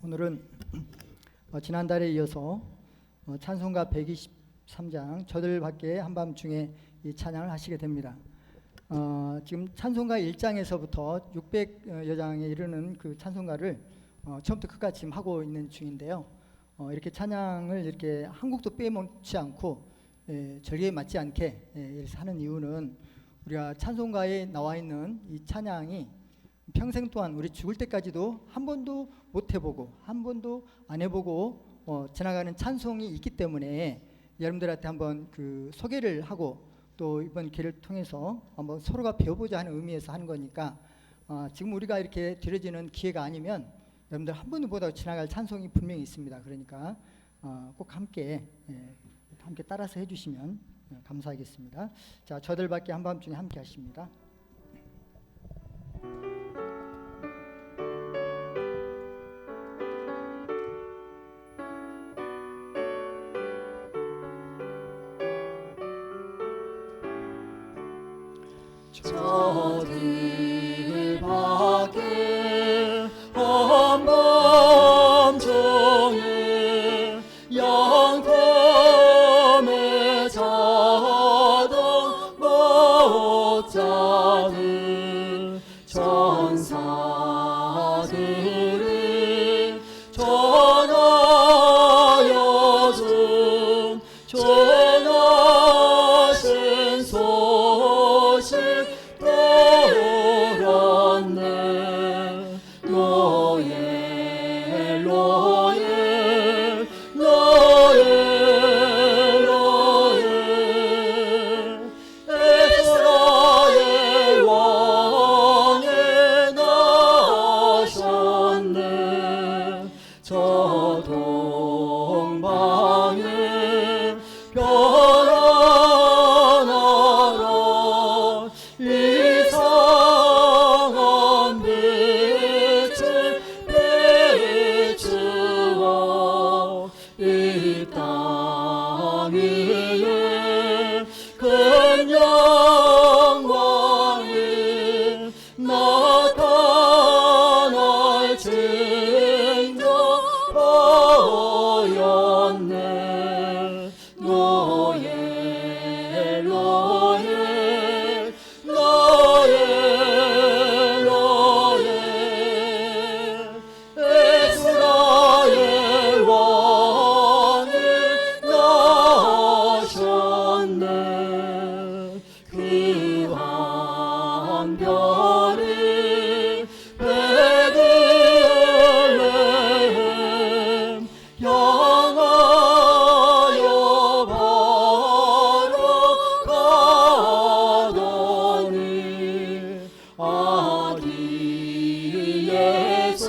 오늘은 지난달에 이어서 찬송가 123장 저들 밖에 한밤중에 이 찬양을 하시게 됩니다. 지금 찬송가 1장에서부터 600여 장에 이르는 그 찬송가를 처음부터 끝까지 지금 하고 있는 중인데요. 이렇게 찬양을 이렇게 한 곡도 빼먹지 않고 절기에 맞지 않게 이렇게 하는 이유는 우리가 찬송가에 나와 있는 이 찬양이 평생 동안 우리 죽을 때까지도 한 번도 못 해보고 한 번도 안 해보고 지나가는 찬송이 있기 때문에 여러분들한테 한번 그 소개를 하고 또 이번 기회를 통해서 한번 서로가 배워보자 하는 의미에서 하는 거니까 지금 우리가 이렇게 드려지는 기회가 아니면 여러분들 한 번도 못 하고 지나갈 찬송이 분명히 있습니다. 그러니까 꼭 함께 따라서 해주시면 감사하겠습니다. 자, 저들 밖에 한밤중에 함께 하십니다. 저들 밖에 한밤중에 영감에 자던 목자들 천사들이 전하여준 전하신 소식 들었네. 로엘 로엘 로엘 로엘 이스라엘 왕이 나셨네. 저 동방에 별하나라 이상한 빛을 비추어 이 땅 위에 큰 영광이 나타날 징조 보였네. 로엘 로엘 로엘 로엘 이스라엘 왕이 나셨네. 귀한 별이 베들레헴 향하여 바로 가더니 아기 예수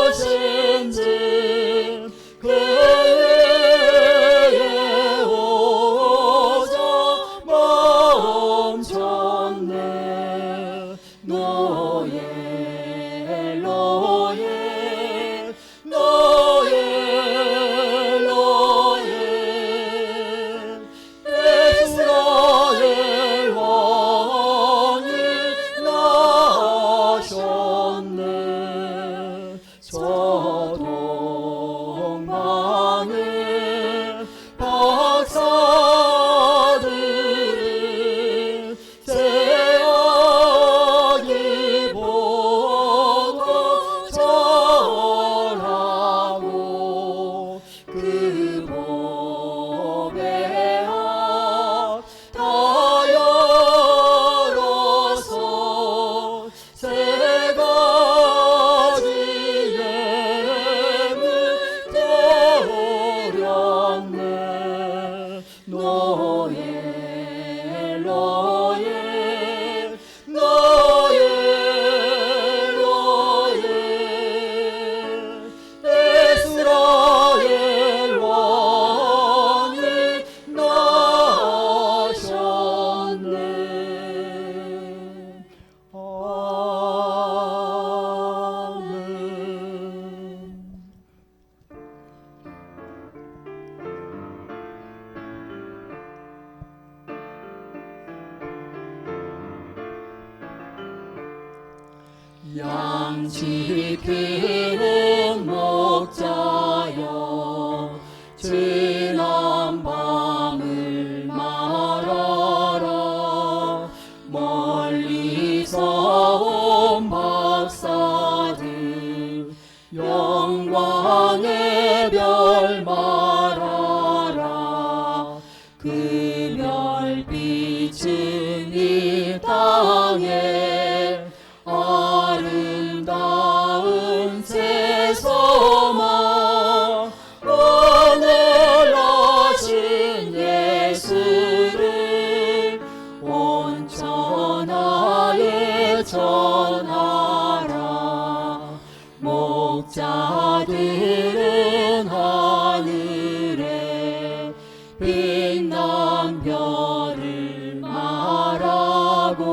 누구신지 그의 오자 멈췄네. 로엘 로엘 로엘 로엘 이스라엘 왕이 나셨네. 저 동방에 박사들이 새아기 보고 양 지키는 목자여 지난 밤을 말하라 멀리서 온 박사들 영광의 별 말하라 그 별빛은 이 땅에 아름다운 새 소망 오늘 하신 예수를 온 천하에 전하라 목자들은 하늘에 빛난 별을 말하고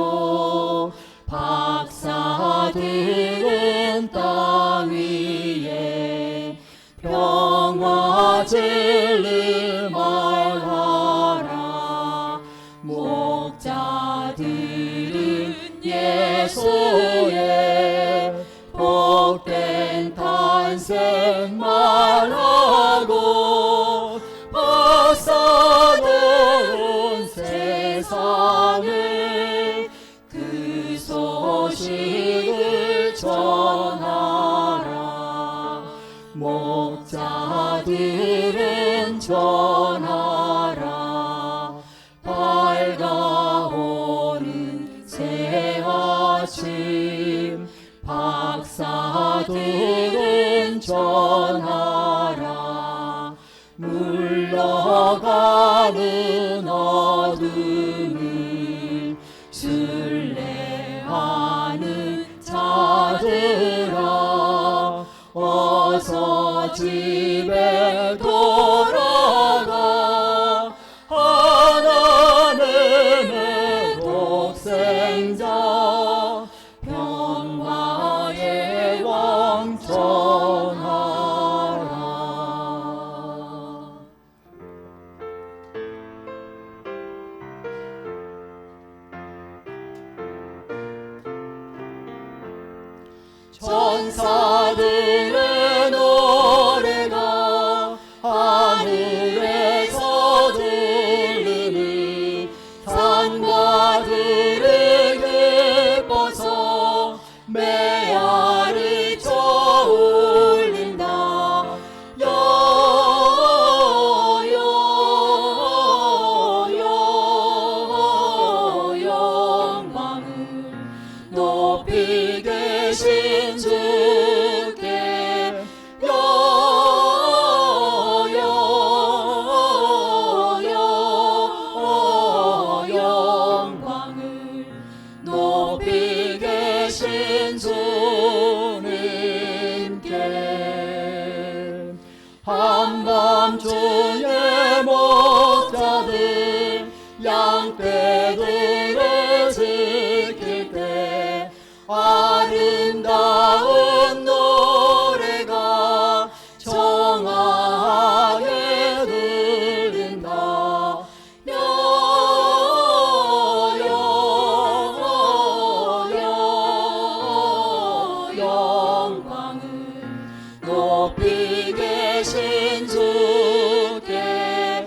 박사들은 땅 위에 평화 진리 말하라 목자들은 예수의 복된 탄생 말하고 박사들은 세상을 그 소식을 전하라 목자들은 전하라 밝아오는 새 아침 박사들은 전하라 물러가는 어둠을 순례하는 자들아 어서 집에 돌아가 하나님의 독생자 평화의 왕 전하라 천사들의 노래가 하늘에서 들리니 산과 들이 기뻐서 메아리 쳐울린다 영광을 높이 계신 주께 영광을 높이 계신 주님께 한밤중에 목자들 양떼들을 지킬 때 아름다운 노래가 청하게 들린다 영광을 높이 계신 주께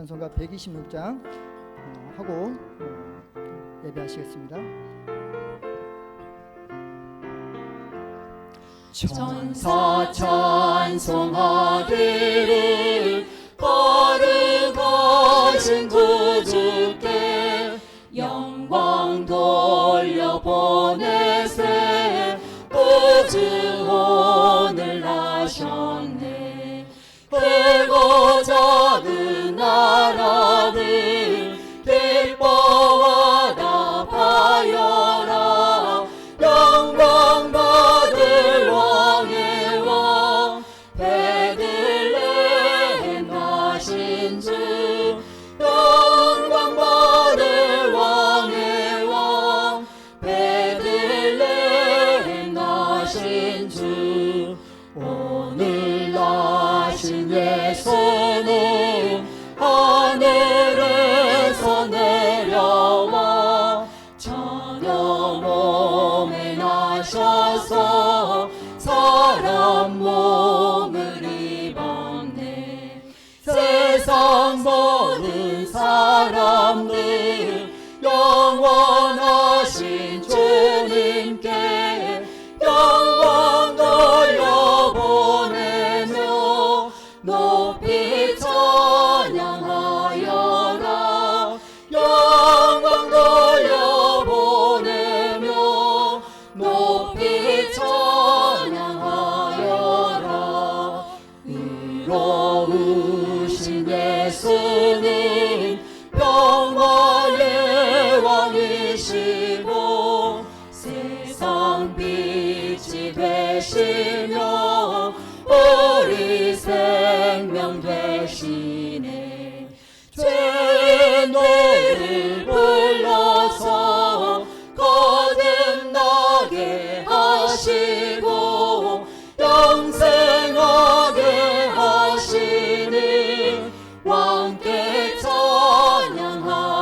찬송가 126장 하고 예배하시겠습니다. 천사 찬송하기를 거룩하신 구주께 영광 돌려보내세. 구주혼을 하셨네. 크고 작은 나라들 기뻐하라 하여라. 영광 받을 왕의 왕 베들레헴 나신 주. 영광 받을 왕의 왕 베들레헴 나신 주. 오늘 나신 예수는 하늘에서 내려와 천여 몸에 나셔서 사람 몸을 입었네. 세상 모든 사람들 영원하신 주님께 영광 돌려보내며 높이 찬양하여라. 영광 돌려보내며 높이 찬양하여라. 의로우신 예수님 평화의 왕이시고 세상 빛이 되시며 우리 생명 되시네. 죄의 노를 불러서 거듭나게 하시고 영생하게 하시니 왕께 찬양하여라.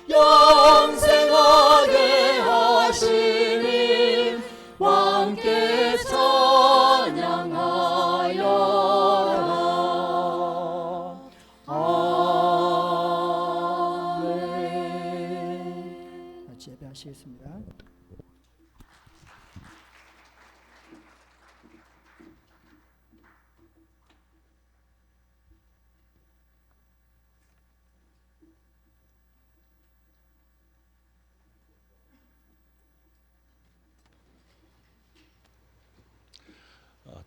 영생하게 하시니 왕께 찬양하여라. 아멘. 같이 예배하시겠습니다.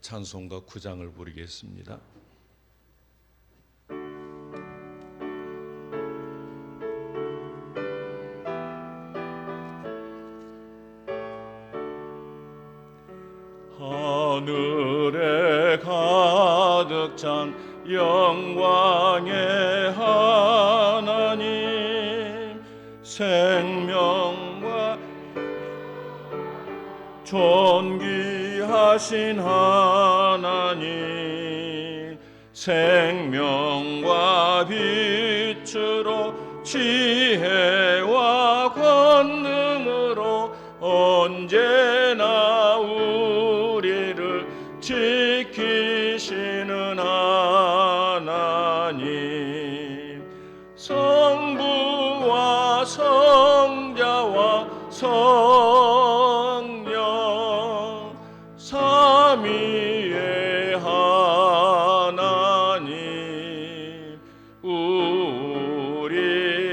찬송가 9장을 부르겠습니다. 하늘에 가득 찬 영광의 하나님, 생명과 존귀하신 하나님, 생명과 빛으로 지혜와 권능으로 언제나 우리를 지키시는 하나님, 성부와 성자와 성령 삼위의 하나님, 우리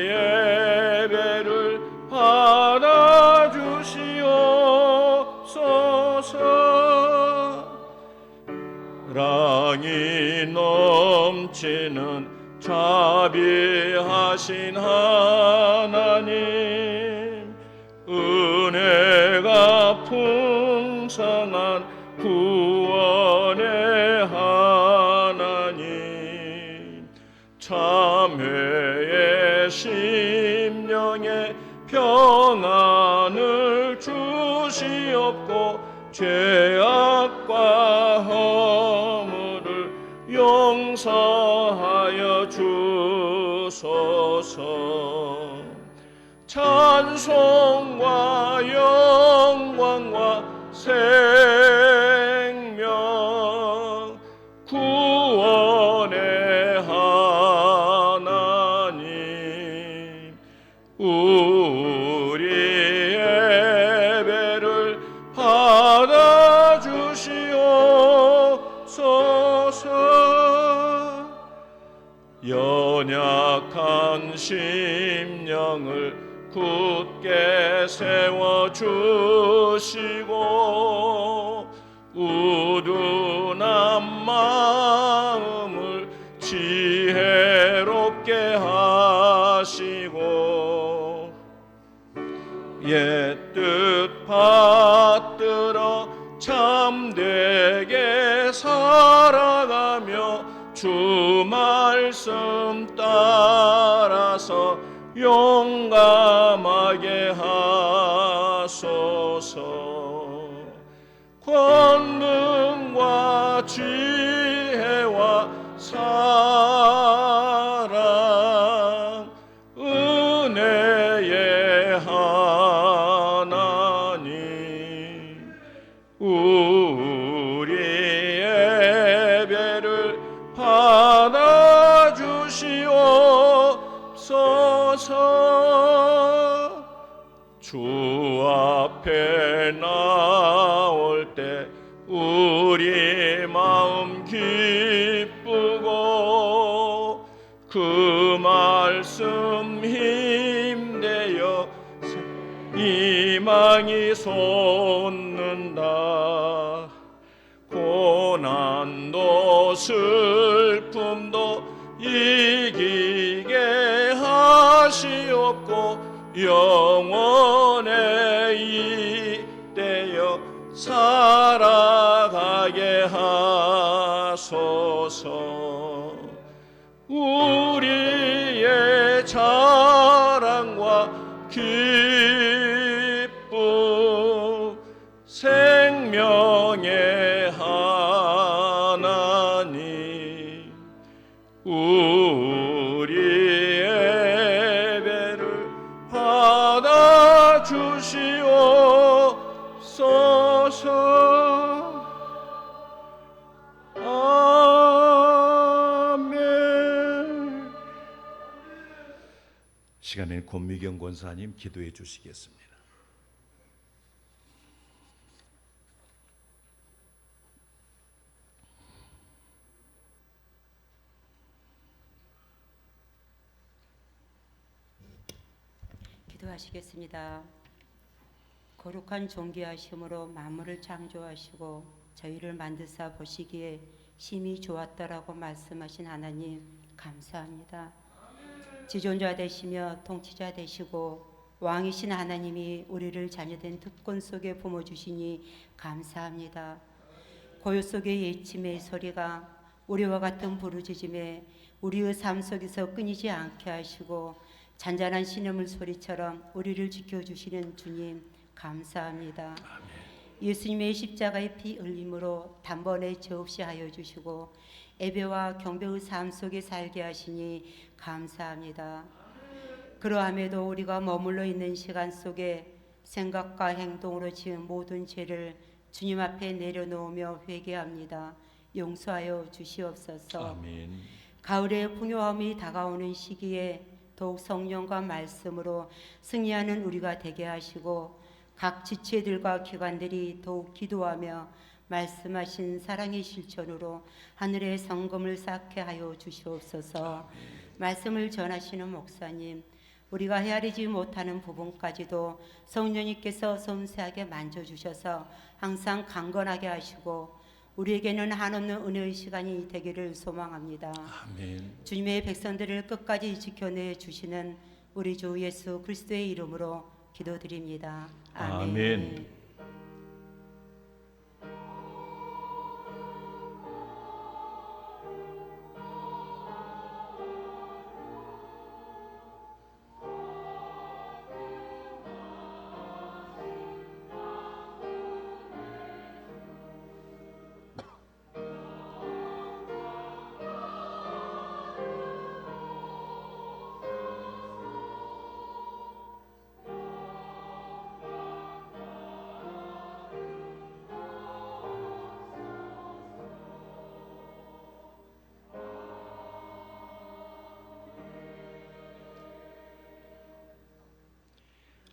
예배를 받아주시옵소서. 사랑이 넘치는 자비하신 하나님, 은혜가 풍성한 구원의 하나님, 참회의 심령에 평안을 주시옵고 죄악과 허물을 용서하여 주소서. 찬송과 영광과 생명 구원의 하나님, 연약한 심령을 굳게 세워주시고 우둔한 마음을 지혜롭게 하시고 옛뜻 받들어 참되게 살아가며 주 말씀 따라서 용감하게 하소서. 권능과 지혜와 사랑 은혜의 하나님 우리 예배를 받아주시옵소서. 주 앞에 나올 때 우리 마음 기쁘고 그 말씀 힘되어 희망이 솟는다. 고난도 슬픔도 이기게 하시옵고 영원에 이때여 살아가게 하소서. 우리의 자랑과 기쁨 생명의 하나님 우리 예배를 받아주시옵소서. 아멘. 시간에 권미경 권사님 기도해 주시겠습니다. 기도하시겠습니다. 거룩한 존귀하심으로 만물을 창조하시고 저희를 만드사 보시기에 심히 좋았다라고 말씀하신 하나님 감사합니다. 지존자 되시며 통치자 되시고 왕이신 하나님이 우리를 자녀된 특권 속에 품어주시니 감사합니다. 고요 속의 예침의 소리가 우리와 같은 부르짖음에 우리의 삶 속에서 끊이지 않게 하시고 잔잔한 신음물 소리처럼 우리를 지켜주시는 주님 감사합니다. 예수님의 십자가의 피 흘림으로 단번에 죄 없이 하여 주시고 예배와 경배의 삶 속에 살게 하시니 감사합니다. 그러함에도 우리가 머물러 있는 시간 속에 생각과 행동으로 지은 모든 죄를 주님 앞에 내려놓으며 회개합니다. 용서하여 주시옵소서. 아멘. 가을의 풍요함이 다가오는 시기에 더욱 성령과 말씀으로 승리하는 우리가 되게 하시고 각 지체들과 기관들이 더욱 기도하며 말씀하신 사랑의 실천으로 하늘의 성금을 쌓게 하여 주시옵소서. 말씀을 전하시는 목사님, 우리가 헤아리지 못하는 부분까지도 성령님께서 섬세하게 만져주셔서 항상 강건하게 하시고 우리에게는 한없는 은혜의 시간이 되기를 소망합니다. 아멘. 주님의 백성들을 끝까지 지켜내 주시는 우리 주 예수 그리스도의 이름으로 기도드립니다. 아멘. 아멘.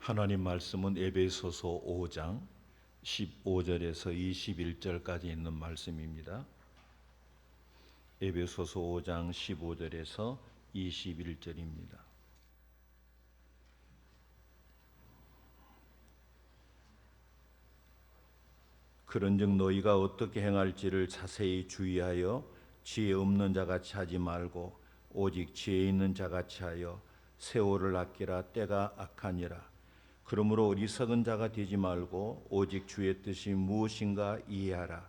하나님 말씀은 에베소서 5장 15절에서 21절까지 있는 말씀입니다. 에베소서 5장 15절에서 21절입니다. 그런즉 너희가 어떻게 행할지를 자세히 주의하여 지혜 없는 자같이 하지 말고 오직 지혜 있는 자같이 하여 세월을 아끼라. 때가 악하니라. 그러므로 어리석은 자가 되지 말고 오직 주의 뜻이 무엇인가 이해하라.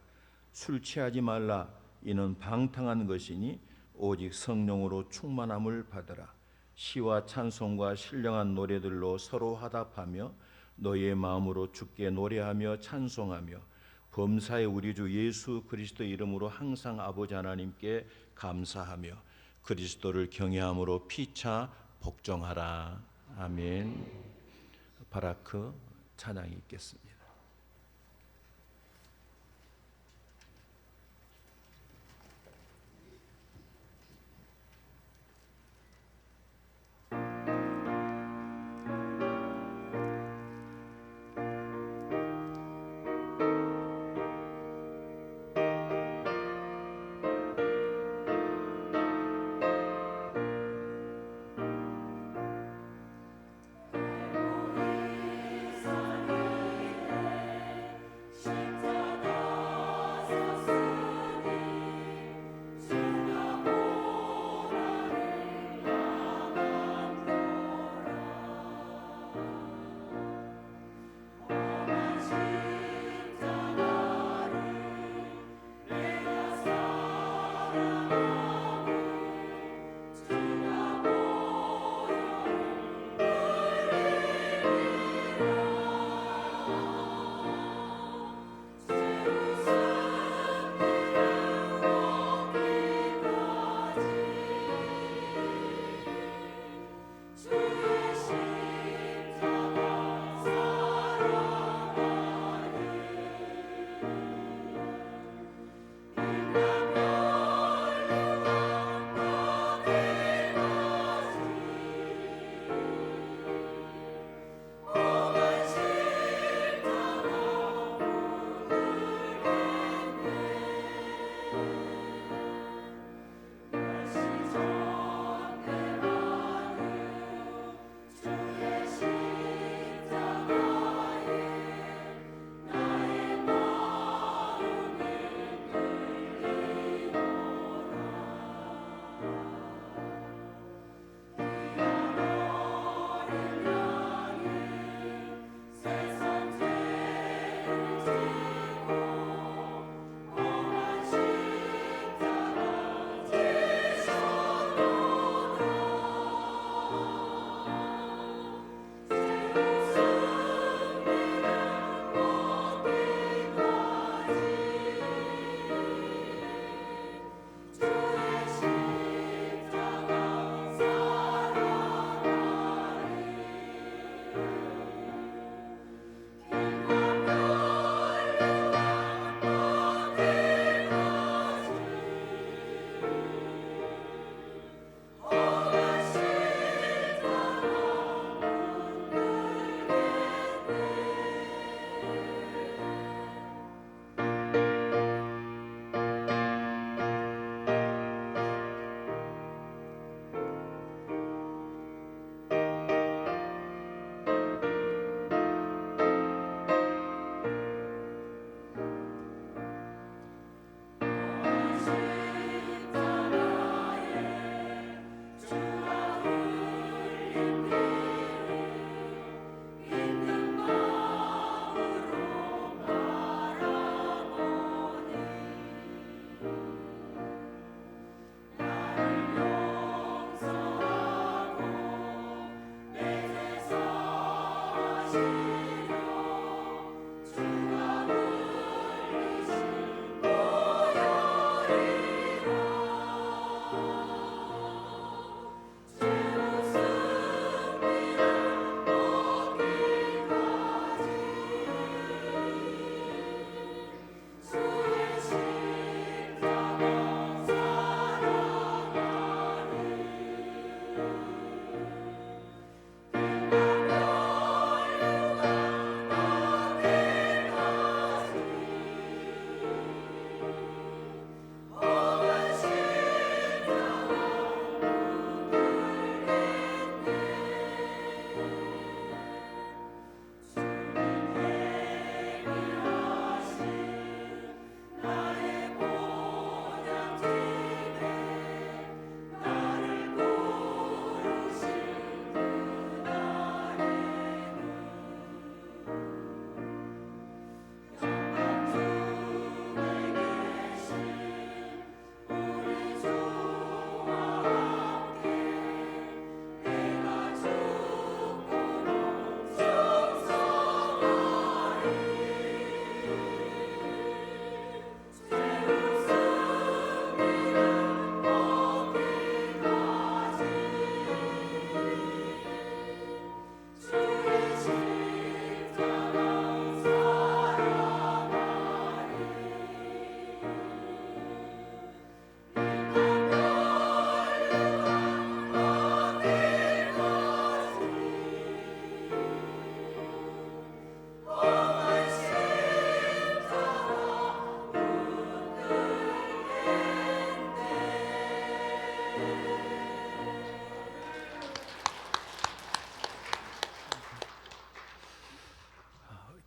술 취하지 말라. 이는 방탕한 것이니 오직 성령으로 충만함을 받으라. 시와 찬송과 신령한 노래들로 서로 화답하며 너희의 마음으로 주께 노래하며 찬송하며 범사의 우리 주 예수 그리스도의 이름으로 항상 아버지 하나님께 감사하며 그리스도를 경외함으로 피차 복종하라. 아멘. 바라크 찬양이 있겠습니다.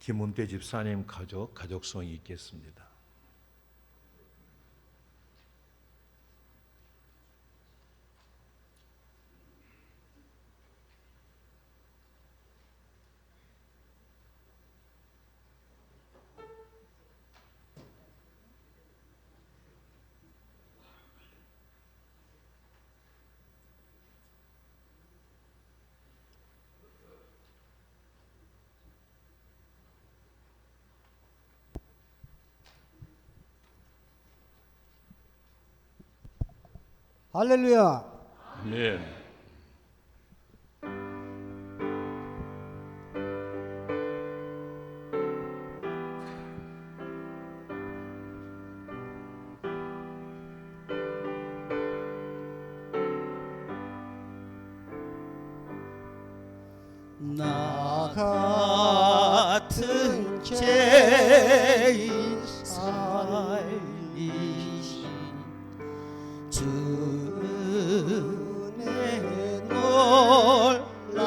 김은태 집사님 가족성이 있겠습니다. 할렐루야. 아멘. 나 같은 죄인 살리신 주의 놀라워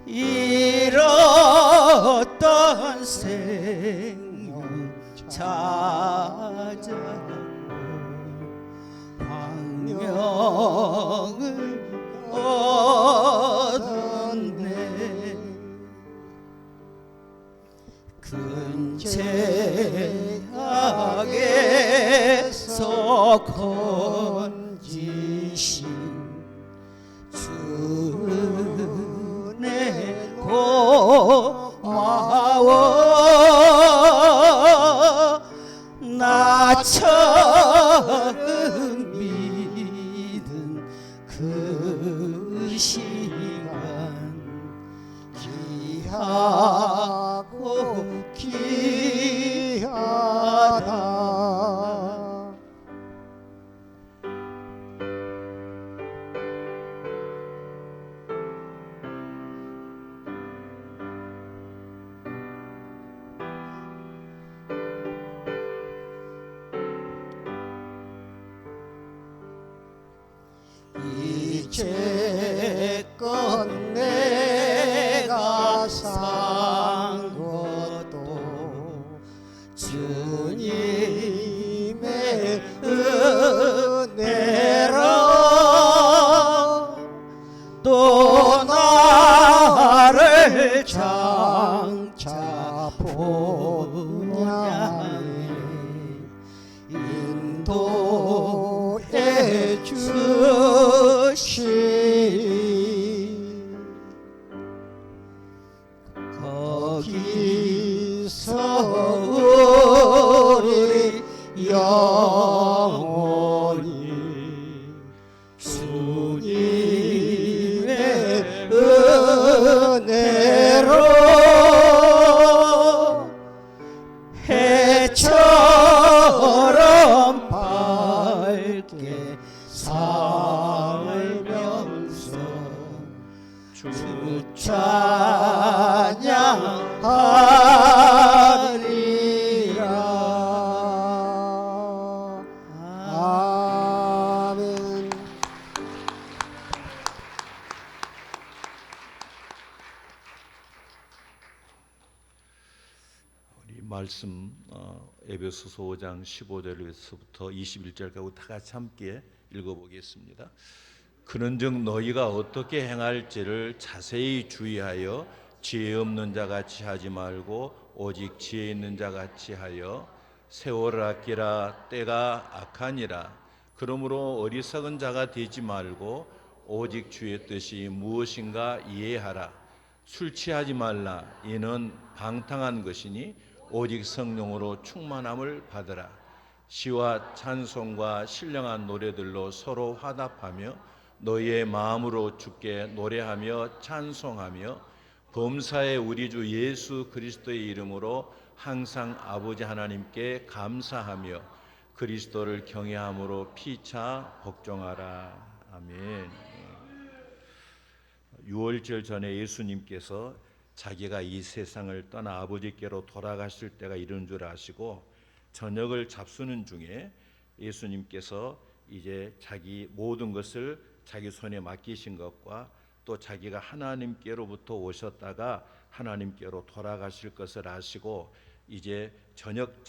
잃었던 생명 찾아고 광명을 얻었네. 큰 죄악에서 건지신 주의 고마워. 나처럼 믿은 그 시간 귀하고 귀하다. 이제껏 내가 산 것도 주님의 은혜라. 또 나를 장차 본향에 인도해 주시. 거기서 우리 영원히 주님의 은혜로 해처럼 밝게 살면서 주 찬양하리라. 아멘. 우리 말씀 에베소서 5장 15절에서부터 21절까지 다 같이 함께 읽어보겠습니다. 그런즉 너희가 어떻게 행할지를 자세히 주의하여 지혜 없는 자 같이 하지 말고 오직 지혜 있는 자 같이 하여 세월을 아끼라. 때가 악하니라. 그러므로 어리석은 자가 되지 말고 오직 주의 뜻이 무엇인가 이해하라. 술 취하지 말라. 이는 방탕한 것이니 오직 성령으로 충만함을 받으라. 시와 찬송과 신령한 노래들로 서로 화답하며 너희의 마음으로 주께 노래하며 찬송하며 범사의 우리 주 예수 그리스도의 이름으로 항상 아버지 하나님께 감사하며 그리스도를 경외함으로 피차 복종하라. 아멘. 유월절 전에 예수님께서 자기가 이 세상을 떠나 아버지께로 돌아가실 때가 이른 줄 아시고 저녁을 잡수는 중에 예수님께서 이제 자기 모든 것을 자기 손에 맡기신 것과 또 자기가 하나님께로부터 오셨다가 하나님께로 돌아가실 것을 아시고 이제 저녁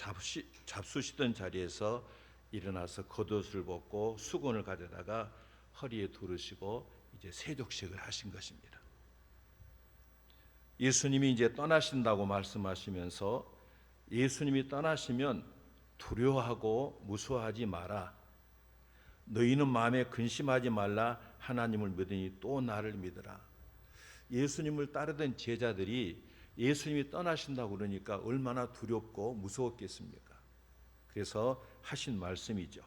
잡수시던 자리에서 일어나서 겉옷을 벗고 수건을 가져다가 허리에 두르시고 이제 세족식을 하신 것입니다. 예수님이 이제 떠나신다고 말씀하시면서 예수님이 떠나시면 두려워하고 무서워하지 마라. 너희는 마음에 근심하지 말라. 하나님을 믿으니 또 나를 믿으라. 예수님을 따르던 제자들이 예수님이 떠나신다고 그러니까 얼마나 두렵고 무서웠겠습니까? 그래서 하신 말씀이죠.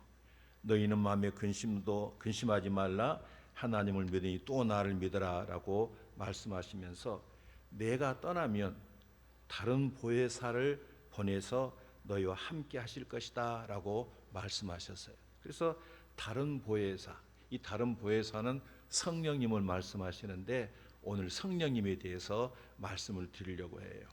너희는 마음에 근심하지 말라. 하나님을 믿으니 또 나를 믿으라 라고 말씀하시면서 내가 떠나면 다른 보혜사를 보내서 너희와 함께 하실 것이다 라고 말씀하셨어요. 그래서 다른 보혜사, 이 다른 보혜사는 성령님을 말씀하시는데 오늘 성령님에 대해서 말씀을 드리려고 해요.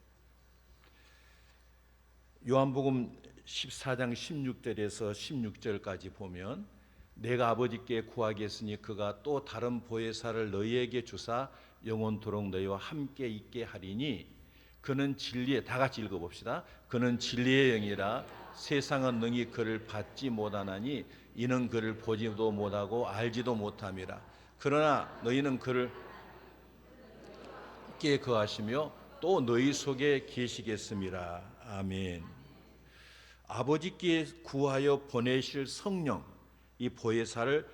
요한복음 14장 16절에서 16절까지 보면 내가 아버지께 구하겠으니 그가 또 다른 보혜사를 너희에게 주사 영원토록 너희와 함께 있게 하리니 그는 진리의, 다 같이 읽어봅시다. 그는 진리의 영이라 세상은 능히 그를 받지 못하나니 이는 그를 보지도 못하고 알지도 못함이라. 그러나 너희는 그를 함께 거하시며 또 너희 속에 계시겠음이라. 아멘. 아버지께 구하여 보내실 성령, 이 보혜사를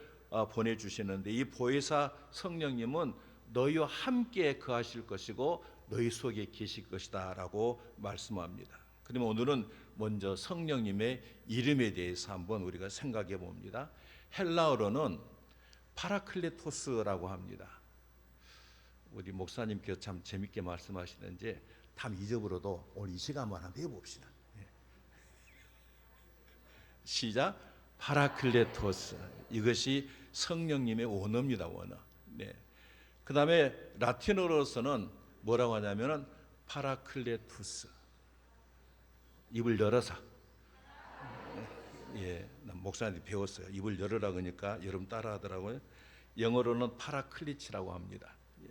보내주시는데 이 보혜사 성령님은 너희와 함께 거하실 것이고 너희 속에 계실 것이다 라고 말씀합니다. 그러면 오늘은 먼저 성령님의 이름에 대해서 한번 우리가 생각해 봅니다. 헬라어로는 파라클레토스라고 합니다. 우리 목사님께서 참 재밌게 말씀하시는지 다 잊어버려도 오늘 이 시간만 한번 해봅시다. 시작. 파라클레토스. 이것이 성령님의 원어입니다. 원어. 네. 그 다음에 라틴어로서는 뭐라고 하냐면은 파라클레투스. 입을 열어서. 예, 목사님이 배웠어요. 입을 열으라 그러니까 여러분 따라하더라고요. 영어로는 파라클리치라고 합니다. 예.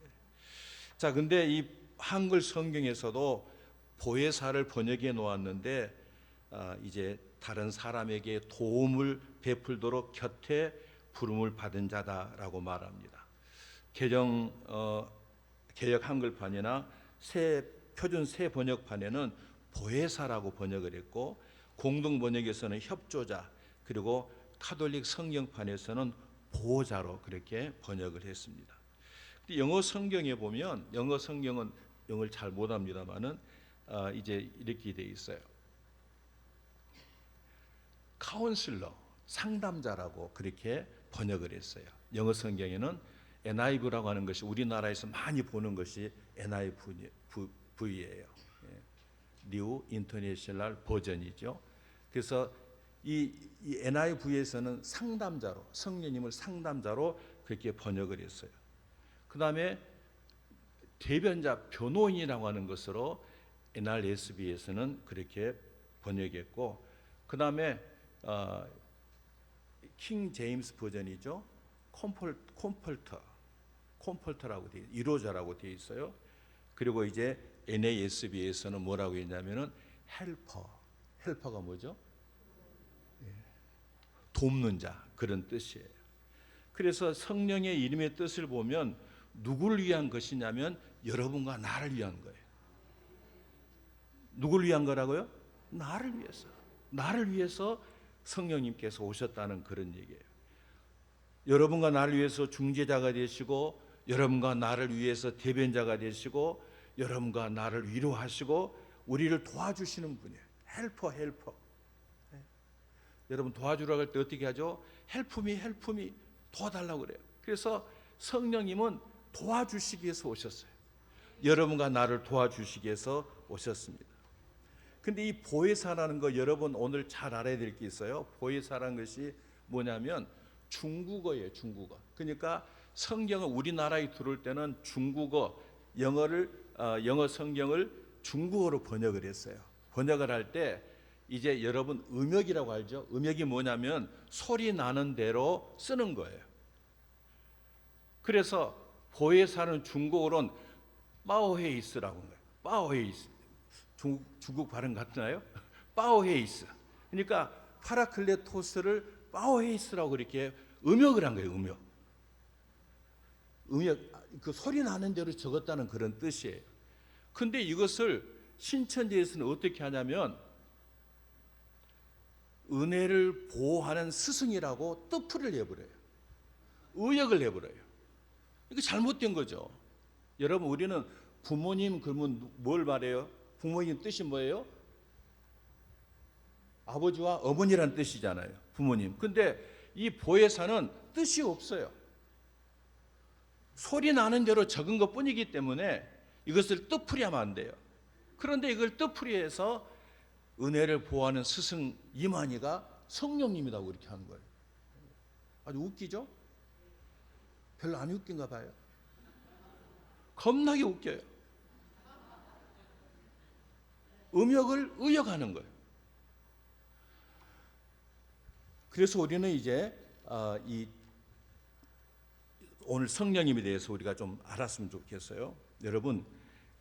자, 근데 이 한글 성경에서도 보혜사를 번역해 놓았는데 이제 다른 사람에게 도움을 베풀도록 곁에 부름을 받은 자다라고 말합니다. 개역 한글판이나 표준 새 번역판에는 보혜사라고 번역을 했고 공동 번역에서는 협조자, 그리고 카톨릭 성경판에서는 보호자로 그렇게 번역을 했습니다. 영어 성경에 보면 영어 성경은 영어를 잘 못합니다만은 이제 이렇게 돼 있어요. 카운슬러, 상담자라고 그렇게 번역을 했어요. 영어 성경에는 NIV라고 하는 것이 우리나라에서 많이 보는 것이 NIV예요. New International 버전이죠. 그래서 이 NIV에서는 상담자로, 성령님을 상담자로 그렇게 번역을 했어요. 그 다음에 대변자, 변호인이라고 하는 것으로 NRSV에서는 그렇게 번역했고, 그 다음에 킹 제임스 버전이죠. 컴펄터라고 되어 있어요. 위로자라고 되어 있어요. 그리고 이제 NASB에서는 뭐라고 했냐면은 헬퍼가 뭐죠? 돕는 자, 그런 뜻이에요. 그래서 성령의 이름의 뜻을 보면 누구를 위한 것이냐면 여러분과 나를 위한 거예요. 누구를 위한 거라고요? 나를 위해서. 나를 위해서 성령님께서 오셨다는 그런 얘기예요. 여러분과 나를 위해서 중재자가 되시고, 여러분과 나를 위해서 대변자가 되시고, 여러분과 나를 위로하시고 우리를 도와주시는 분이에요. 헬퍼. 네. 여러분 도와주라고 할 때 어떻게 하죠? 헬프미 도와달라고 그래요. 그래서 성령님은 도와주시기 위해서 오셨어요. 여러분과 나를 도와주시기 위해서 오셨습니다. 근데 이 보혜사라는 거 여러분 오늘 잘 알아야 될 게 있어요. 보혜사라는 것이 뭐냐면 중국어예요. 중국어. 그러니까 성경을 우리나라에 들어올 때는 중국어, 영어 성경을 중국어로 번역을 했어요. 번역을 할 때 이제 여러분 음역이라고 알죠? 음역이 뭐냐면 소리 나는 대로 쓰는 거예요. 그래서 보혜사는 중국어로는 빠오헤이스라고 하는 거예요. 빠오헤이스. 중국 발음 같나요? 빠오헤이스. 그러니까 파라클레토스를 빠오헤이스라고 이렇게 음역을 한 거예요. 음역. 그 소리 나는 대로 적었다는 그런 뜻이에요. 근데 이것을 신천지에서는 어떻게 하냐면 은혜를 보호하는 스승이라고 뜻풀이를 내버려요. 의역을 내버려요. 이거 잘못된 거죠. 여러분, 우리는 부모님 그러면 뭘 말해요? 부모님 뜻이 뭐예요? 아버지와 어머니라는 뜻이잖아요. 부모님. 근데 이 보혜사는 뜻이 없어요. 소리 나는 대로 적은 것 뿐이기 때문에 이것을 뜻풀이하면 안 돼요. 그런데 이걸 뜻풀이해서 은혜를 보호하는 스승 이만희가 성령님이라고 이렇게 하는 거예요. 아주 웃기죠? 별로 안 웃긴가 봐요. 겁나게 웃겨요. 음역을 의역하는 거예요. 그래서 우리는 이제 오늘 성령님에 대해서 우리가 좀 알았으면 좋겠어요. 여러분,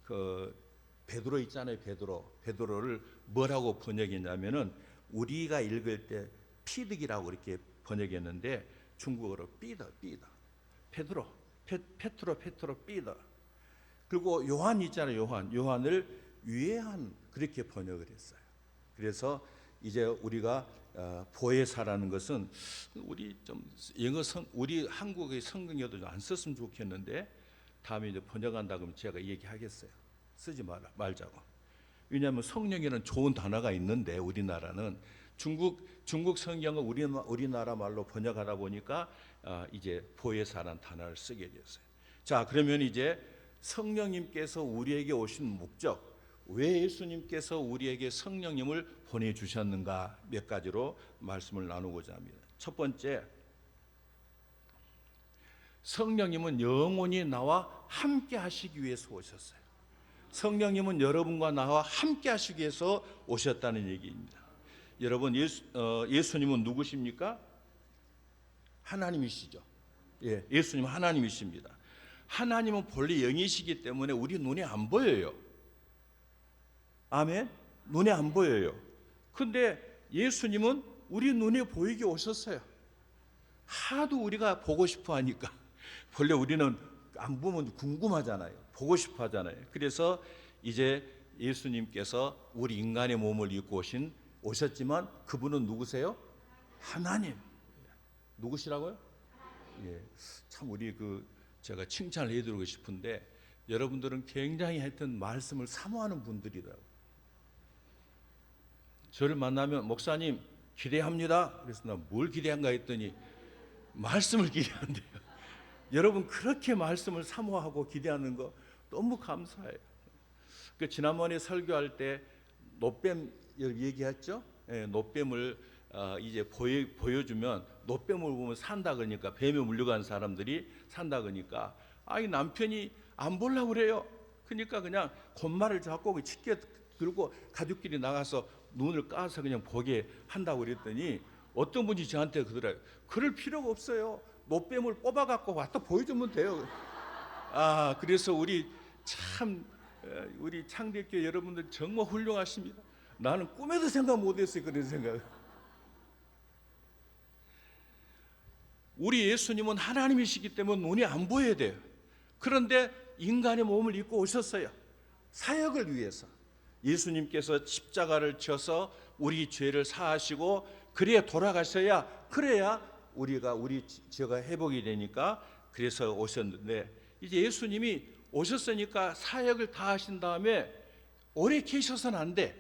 그 베드로 있잖아요. 베드로를 뭐라고 번역했냐면은 우리가 읽을 때 피득이라고 이렇게 번역했는데 중국어로 삐더. 베드로, 페트로 삐더. 그리고 요한 있잖아요. 요한을 유해한 그렇게 번역을 했어요. 그래서 이제 우리가 보혜사라는 것은 우리 좀 우리 한국의 성경에도 안 썼으면 좋겠는데 다음에 이제 번역한다 그러면 제가 얘기하겠어요. 쓰지 말자고. 왜냐하면 성령에는 좋은 단어가 있는데 우리나라는 중국 성경을 우리나라 말로 번역하다 보니까 이제 보혜사라는 단어를 쓰게 되었어요. 자, 그러면 이제 성령님께서 우리에게 오신 목적, 왜 예수님께서 우리에게 성령님을 보내주셨는가 몇 가지로 말씀을 나누고자 합니다. 첫 번째, 성령님은 영원히 나와 함께 하시기 위해서 오셨어요. 성령님은 여러분과 나와 함께 하시기 위해서 오셨다는 얘기입니다. 여러분, 예수님은 누구십니까? 하나님이시죠. 예, 예수님은 하나님이십니다. 하나님은 본래 영이시기 때문에 우리 눈에 안 보여요. 아멘? 눈에 안 보여요. 근데 예수님은 우리 눈에 보이게 오셨어요. 하도 우리가 보고 싶어 하니까. 원래 우리는 안 보면 궁금하잖아요. 보고 싶어 하잖아요. 그래서 이제 예수님께서 우리 인간의 몸을 입고 오셨지만 그분은 누구세요? 하나님. 누구시라고요? 예. 참 우리 제가 칭찬을 해드리고 싶은데 여러분들은 굉장히 하여튼 말씀을 사모하는 분들이라고. 저를 만나면 목사님 기대합니다. 그래서 나 뭘 기대한가 했더니 말씀을 기대한대요. 여러분 그렇게 말씀을 사모하고 기대하는 거 너무 감사해요. 지난번에 설교할 때 노뱀 얘기했죠? 예, 노뱀을 이제 보여주면 노뱀을 보면 산다 그러니까 뱀에 물려간 사람들이 산다 그러니까 이 남편이 안 보려고 그래요. 그러니까 그냥 곤말을 잡고 칡게 들고 가족끼리 나가서 눈을 까서 그냥 보게 한다고 그랬더니 어떤 분이 저한테 그러더라고요. 그럴 필요가 없어요. 노뱀을 뽑아갖고 왔다 보여주면 돼요. 그래서 우리 창대교회 여러분들 정말 훌륭하십니다. 나는 꿈에도 생각 못했어요. 그런 생각. 우리 예수님은 하나님이시기 때문에 눈이 안 보여야 돼요. 그런데 인간의 몸을 입고 오셨어요. 사역을 위해서. 예수님께서 십자가를 져서 우리 죄를 사하시고 그래야 우리 죄가 회복이 되니까 그래서 오셨는데 이제 예수님이 오셨으니까 사역을 다 하신 다음에 오래 계셔서는 안 돼.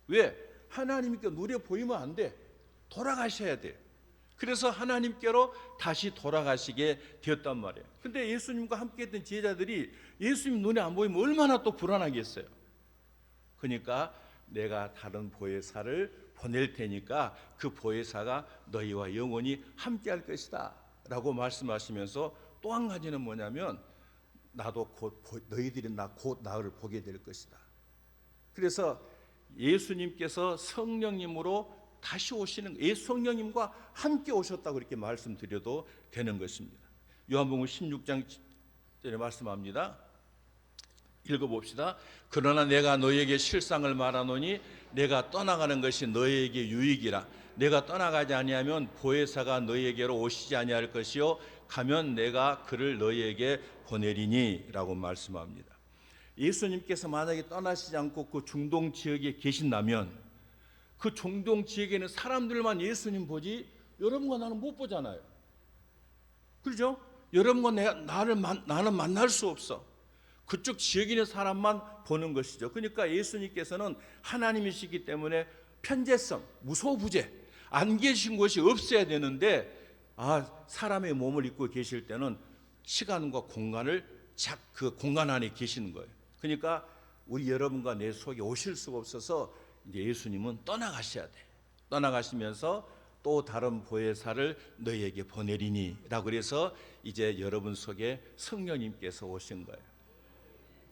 왜? 하나님께 눈에 보이면 안 돼. 돌아가셔야 돼. 그래서 하나님께로 다시 돌아가시게 되었단 말이에요. 근데 예수님과 함께 했던 제자들이 예수님 눈에 안 보이면 얼마나 또 불안하겠어요. 그러니까 내가 다른 보혜사를 보낼 테니까 그 보혜사가 너희와 영원히 함께 할 것이다 라고 말씀하시면서 또 한 가지는 뭐냐면 나도 너희들이 곧 나를 보게 될 것이다. 그래서 예수님께서 성령님으로 다시 오시는 성령님과 함께 오셨다고 이렇게 말씀드려도 되는 것입니다. 요한복음 16장 전에 말씀합니다. 읽어봅시다. 그러나 내가 너희에게 실상을 말하노니 내가 떠나가는 것이 너희에게 유익이라. 내가 떠나가지 아니하면 보혜사가 너희에게로 오시지 아니할 것이요 가면 내가 그를 너희에게 보내리니 라고 말씀합니다. 예수님께서 만약에 떠나시지 않고 그 중동 지역에 계신다면 그 중동 지역에는 사람들만 예수님 보지 여러분과 나는 못 보잖아요. 그렇죠? 여러분과 나는 만날 수 없어. 그쪽 지역에 있는 사람만 보는 것이죠. 그러니까 예수님께서는 하나님이시기 때문에 편재성, 무소부재, 안 계신 곳이 없어야 되는데 사람의 몸을 입고 계실 때는 시간과 공간을 그 공간 안에 계시는 거예요. 그러니까 우리 여러분과 내 속에 오실 수가 없어서 이제 예수님은 떠나가셔야 돼. 떠나가시면서 또 다른 보혜사를 너희에게 보내리니라고 그래서 이제 여러분 속에 성령님께서 오신 거예요.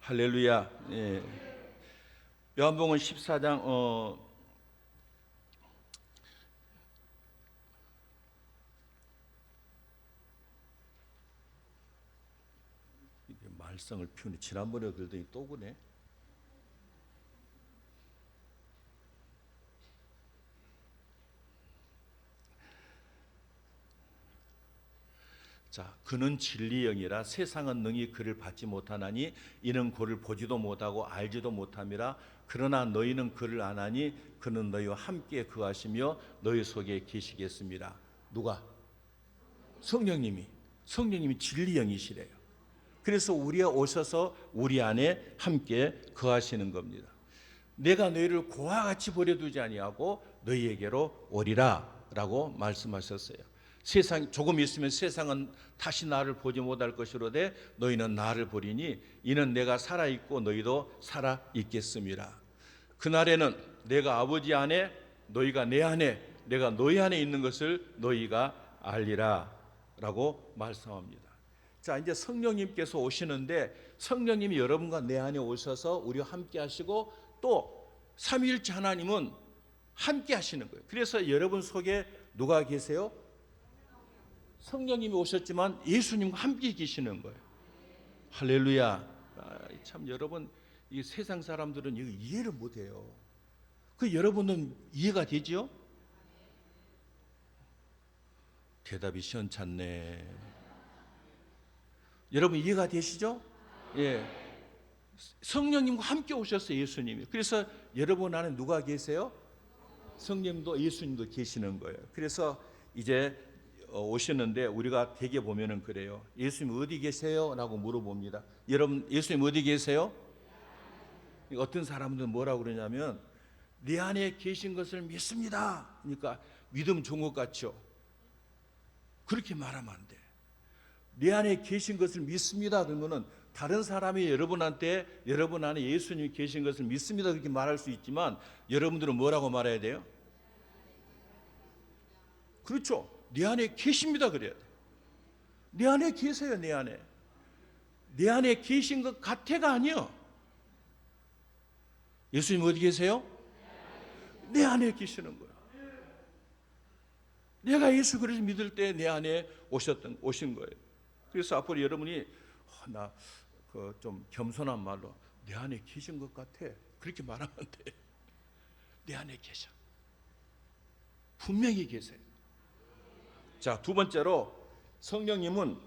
할렐루야. 예. 요한복음 14장 말썽을 피우니 지난번에 그러더니 또 그래. 자, 그는 진리의 영이라 세상은 능히 그를 받지 못하나니 이는 그를 보지도 못하고 알지도 못함이라. 그러나 너희는 그를 아나니 그는 너희와 함께 거하시며 너희 속에 계시겠습니다. 누가? 성령님이 진리의 영이시래요. 그래서 우리에 오셔서 우리 안에 함께 거하시는 겁니다. 내가 너희를 고와 같이 버려두지 아니하고 너희에게로 오리라라고 말씀하셨어요. 세상 조금 있으면 세상은 다시 나를 보지 못할 것이로되 너희는 나를 보리니 이는 내가 살아 있고 너희도 살아 있겠음이라. 그날에는 내가 아버지 안에 너희가 내 안에 내가 너희 안에 있는 것을 너희가 알리라라고 말씀합니다. 자, 이제 성령님께서 오시는데 성령님이 여러분과 내 안에 오셔서 우리와 함께 하시고 또 삼위일체 하나님은 함께 하시는 거예요. 그래서 여러분 속에 누가 계세요? 성령님이 오셨지만 예수님과 함께 계시는 거예요. 할렐루야. 참 여러분 이 세상 사람들은 이거 이해를 못해요. 그 여러분은 이해가 되지요? 대답이 시원찮네. 여러분 이해가 되시죠? 예. 성령님과 함께 오셨어요, 예수님이. 그래서 여러분 안에 누가 계세요? 성령님도 예수님도 계시는 거예요. 그래서 이제 오시는데 우리가 대개 보면은 그래요. 예수님 어디 계세요? 라고 물어봅니다. 여러분 예수님 어디 계세요? 어떤 사람들은 뭐라고 그러냐면 내 안에 계신 것을 믿습니다. 그러니까 믿음 좋은 것 같죠? 그렇게 말하면 안 돼. 내 안에 계신 것을 믿습니다. 그러면은 다른 사람이 여러분 안에 예수님이 계신 것을 믿습니다. 그렇게 말할 수 있지만 여러분들은 뭐라고 말해야 돼요? 그렇죠. 내 안에 계십니다. 그래야 돼. 내 안에 계세요. 내 안에. 내 안에 계신 것 같아가 아니요. 예수님 어디 계세요? 내 안에 계시는 거예요. 내가 예수 그리스도 믿을 때 내 안에 오신 거예요. 그래서 앞으로 여러분이 좀 겸손한 말로 내 안에 계신 것 같아. 그렇게 말하면 돼. 내 안에 계셔. 분명히 계세요. 자, 두 번째로 성령님은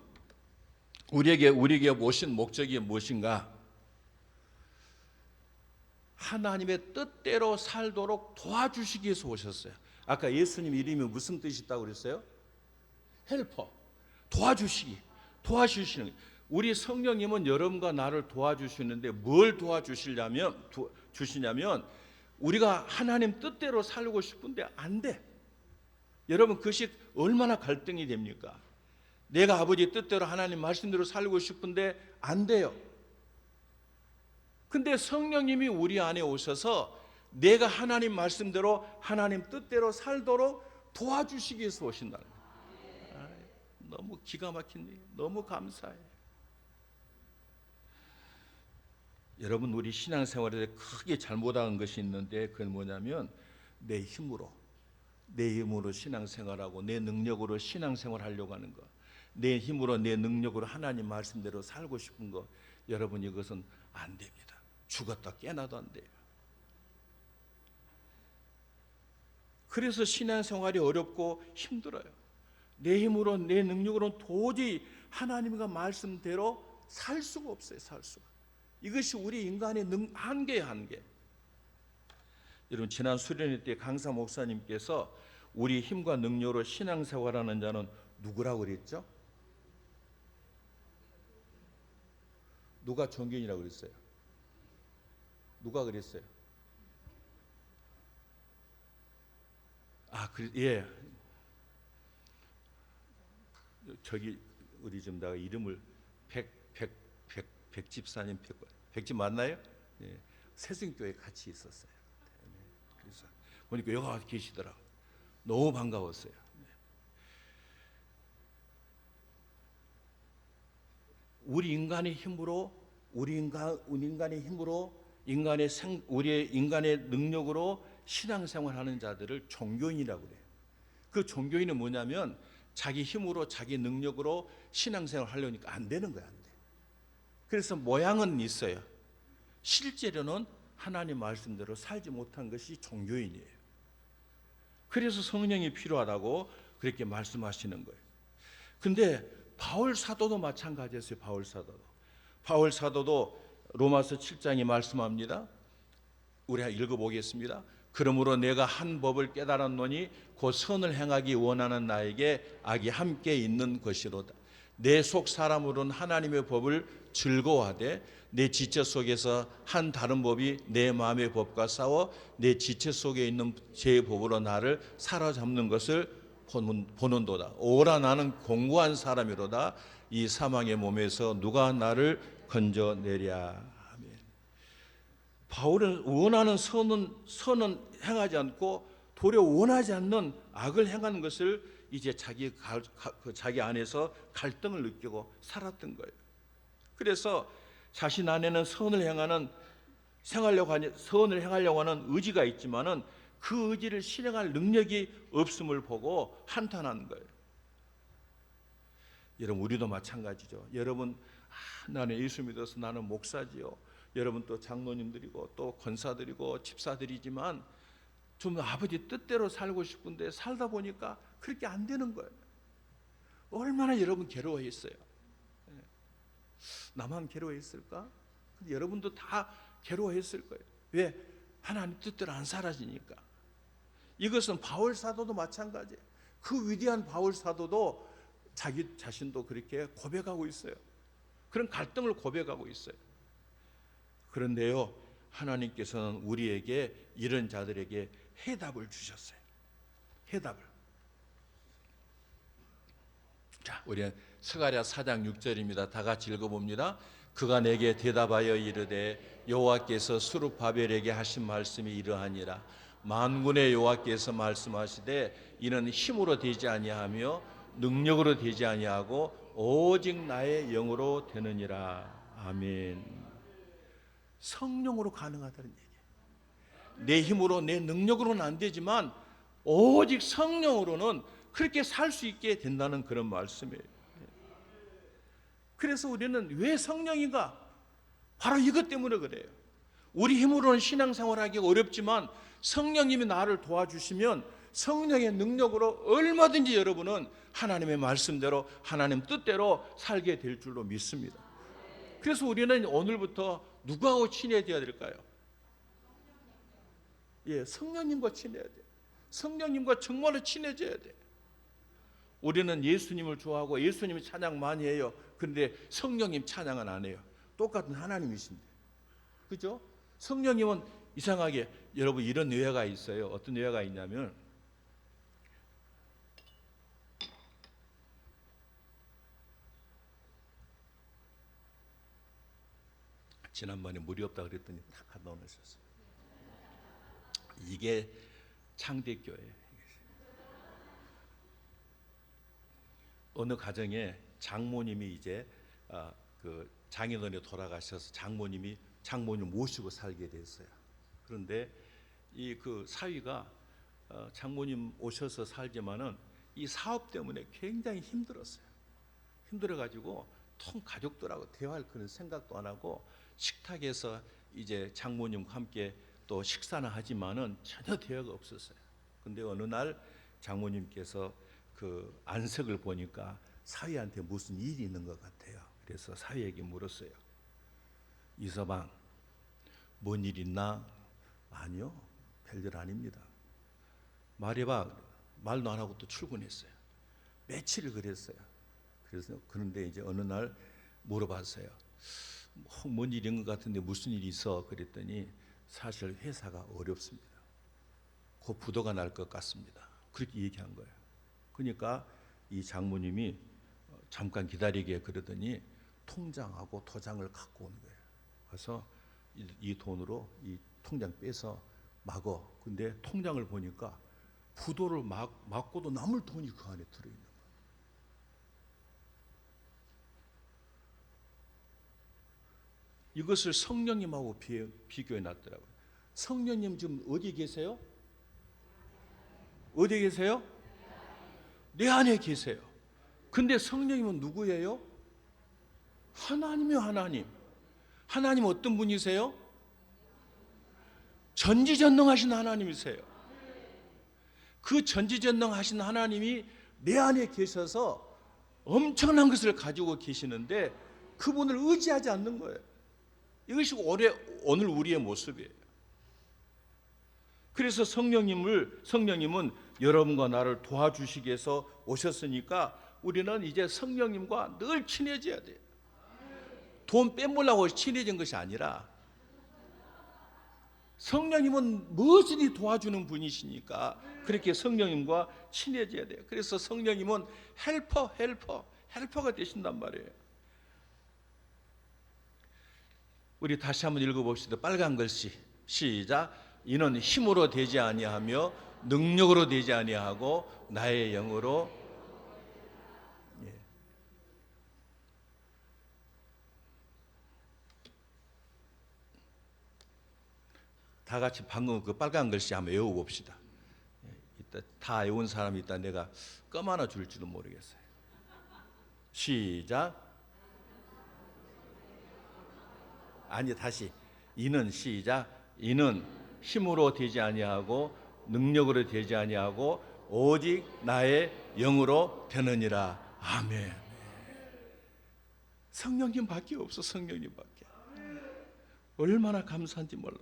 우리에게 오신 목적이 무엇인가? 하나님의 뜻대로 살도록 도와주시기 위해서 오셨어요. 아까 예수님 이름이 무슨 뜻이 있다고 그랬어요? 헬퍼. 도와주시는 거예요. 우리 성령님은 여러분과 나를 도와주시는데 뭘 도와주시냐면 우리가 하나님 뜻대로 살고 싶은데 안 돼. 여러분 그것이 얼마나 갈등이 됩니까? 내가 아버지 뜻대로 하나님 말씀대로 살고 싶은데 안 돼요. 근데 성령님이 우리 안에 오셔서 내가 하나님 말씀대로 하나님 뜻대로 살도록 도와주시기 위해서 오신다는 거예요. 너무 기가 막힌 일, 너무 감사해요. 여러분 우리 신앙생활에 크게 잘못한 것이 있는데 그건 뭐냐면 내 힘으로 신앙생활하고 내 능력으로 신앙생활하려고 하는 것. 내 힘으로 내 능력으로 하나님 말씀대로 살고 싶은 거, 여러분 이것은 안 됩니다. 죽었다 깨나도 안 돼요. 그래서 신앙생활이 어렵고 힘들어요. 내 힘으로 내 능력으로는 도저히 하나님과 말씀대로 살 수가 없어요. 살 수가. 이것이 우리 인간의 한계예요. 한계. 여러분 지난 수련회 때 강사 목사님께서 우리 힘과 능력으로 신앙생활하는 자는 누구라고 그랬죠? 누가 종교인이라고 그랬어요? 누가 그랬어요? 예. 저기 우리 좀 내가 이름을 백집사님 백집 맞나요? 예. 세승교회 같이 있었어요. 그래서 보니까 여기 계시더라고. 너무 반가웠어요. 우리 인간의 힘으로 우리의 인간의 능력으로 신앙생활하는 자들을 종교인이라고 그래요. 그 종교인은 뭐냐면 자기 힘으로 자기 능력으로 신앙생활 하려니까 안 되는 거야. 안 돼. 그래서 모양은 있어요. 실제로는 하나님 말씀대로 살지 못한 것이 종교인이에요. 그래서 성령이 필요하다고 그렇게 말씀하시는 거예요. 근데 바울 사도도 마찬가지였어요. 바울 사도도 로마서 7장이 말씀합니다. 우리 읽어보겠습니다. 그러므로 내가 한 법을 깨달았노니 곧 선을 행하기 원하는 나에게 악이 함께 있는 것이로다. 내 속 사람으로는 하나님의 법을 즐거워하되 내 지체 속에서 한 다른 법이 내 마음의 법과 싸워 내 지체 속에 있는 제 법으로 나를 사로잡는 것을 보는도다. 오라 나는 공고한 사람이로다. 이 사망의 몸에서 누가 나를 건져내랴. 아멘. 바울은 원하는 선은 행하지 않고 도리어 원하지 않는 악을 행하는 것을 이제 자기 안에서 갈등을 느끼고 살았던 거예요. 그래서 자신 안에는 선을 행하려고 하는 의지가 있지만은 그 의지를 실행할 능력이 없음을 보고 한탄하는 거예요. 여러분 우리도 마찬가지죠. 여러분 나는 예수 믿어서 나는 목사지요. 여러분 또 장로님들이고 또 권사들이고 집사들이지만 좀 아버지 뜻대로 살고 싶은데 살다 보니까 그렇게 안 되는 거예요. 얼마나 여러분 괴로워했어요. 나만 괴로워했을까? 여러분도 다 괴로워했을 거예요. 왜? 하나님 뜻대로 안 사라지니까. 이것은 바울 사도도 마찬가지예요. 그 위대한 바울 사도도 자기 자신도 그렇게 고백하고 있어요. 그런 갈등을 고백하고 있어요. 그런데요, 하나님께서는 우리에게 이런 자들에게 해답을 주셨어요. 해답을. 자, 우리 스가랴 4장 6절입니다. 다 같이 읽어봅니다. 그가 내게 대답하여 이르되 여호와께서 스룹바벨에게 하신 말씀이 이러하니라. 만군의 여호와께서 말씀하시되 이는 힘으로 되지 아니하며 능력으로 되지 아니하고 오직 나의 영으로 되느니라. 아멘. 성령으로 가능하다는 얘기예요. 내 힘으로 내 능력으로는 안 되지만 오직 성령으로는 그렇게 살 수 있게 된다는 그런 말씀이에요. 그래서 우리는 왜 성령인가? 바로 이것 때문에 그래요. 우리 힘으로는 신앙생활하기가 어렵지만 성령님이 나를 도와주시면 성령의 능력으로 얼마든지 여러분은 하나님의 말씀대로 하나님 뜻대로 살게 될 줄로 믿습니다. 그래서 우리는 오늘부터 누구하고 친해져야 될까요? 예, 성령님과 친해야 돼요. 성령님과 정말로 친해져야 돼요. 우리는 예수님을 좋아하고 예수님이 찬양 많이 해요. 그런데 성령님 찬양은 안 해요. 똑같은 하나님이신데. 그죠? 성령님은 이상하게 여러분 이런 예가 있어요. 어떤 예가 있냐면 지난번에 물이 없다 그랬더니 탁 갖다 놓으셨어요. 이게 창대교회예요. 어느 가정에 장모님이 이제 그 장인어른이 돌아가셔서 장모님 모시고 살게 됐어요. 그런데 이 그 사위가 장모님 오셔서 살지만은 이 사업 때문에 굉장히 힘들었어요. 힘들어가지고 통 가족들하고 대화할 그런 생각도 안 하고 식탁에서 이제 장모님과 함께 또 식사는 하지만은 전혀 대화가 없었어요. 근데 어느 날 장모님께서 그 안색을 보니까 사위한테 무슨 일이 있는 것 같아요. 그래서 사위에게 물었어요. 이서방, 뭔 일 있나? 아니요, 별일 아닙니다. 말해봐. 말도 안 하고 또 출근했어요. 며칠을 그랬어요. 그래서 그런데 이제 어느 날 물어봤어요. 뭔 일인 것 같은데 무슨 일이 있어? 그랬더니 사실 회사가 어렵습니다. 곧 부도가 날 것 같습니다. 그렇게 얘기한 거예요. 그러니까 이 장모님이 잠깐 기다리게 그러더니 통장하고 도장을 갖고 온 거예요. 그래서 이 돈으로 이 통장 빼서 막어. 근데 통장을 보니까 부도를 막고도 남을 돈이 그 안에 들어있는 거예요. 이것을 성령님하고 비교해 놨더라고요. 성령님 지금 어디 계세요? 어디 계세요? 내 안에 계세요. 근데 성령님은 누구예요? 하나님이요, 하나님. 하나님 어떤 분이세요? 전지전능하신 하나님이세요. 그 전지전능하신 하나님이 내 안에 계셔서 엄청난 것을 가지고 계시는데 그분을 의지하지 않는 거예요. 이것이 오늘 우리의 모습이에요. 그래서 성령님은 여러분과 나를 도와주시기 위해서 오셨으니까 우리는 이제 성령님과 늘 친해져야 돼요. 돈 빼먹으려고 친해진 것이 아니라 성령님은 무엇이니 도와주는 분이시니까 그렇게 성령님과 친해져야 돼요. 그래서 성령님은 헬퍼가 되신단 말이에요. 우리 다시 한번 읽어봅시다. 빨간 글씨 시작. 이는 힘으로 되지 아니하며 능력으로 되지 아니하고 나의 영으로. 예. 다 같이 방금 그 빨간 글씨 한번 외워봅시다. 이따 다 외운 사람이 있다. 내가 껌 하나 줄지도 모르겠어요. 시작. 아니 다시. 이는 시작. 이는 힘으로 되지 아니하고 능력으로 되지 아니하고 오직 나의 영으로 되느니라. 아멘. 성령님밖에 없어. 성령님밖에. 얼마나 감사한지 몰라.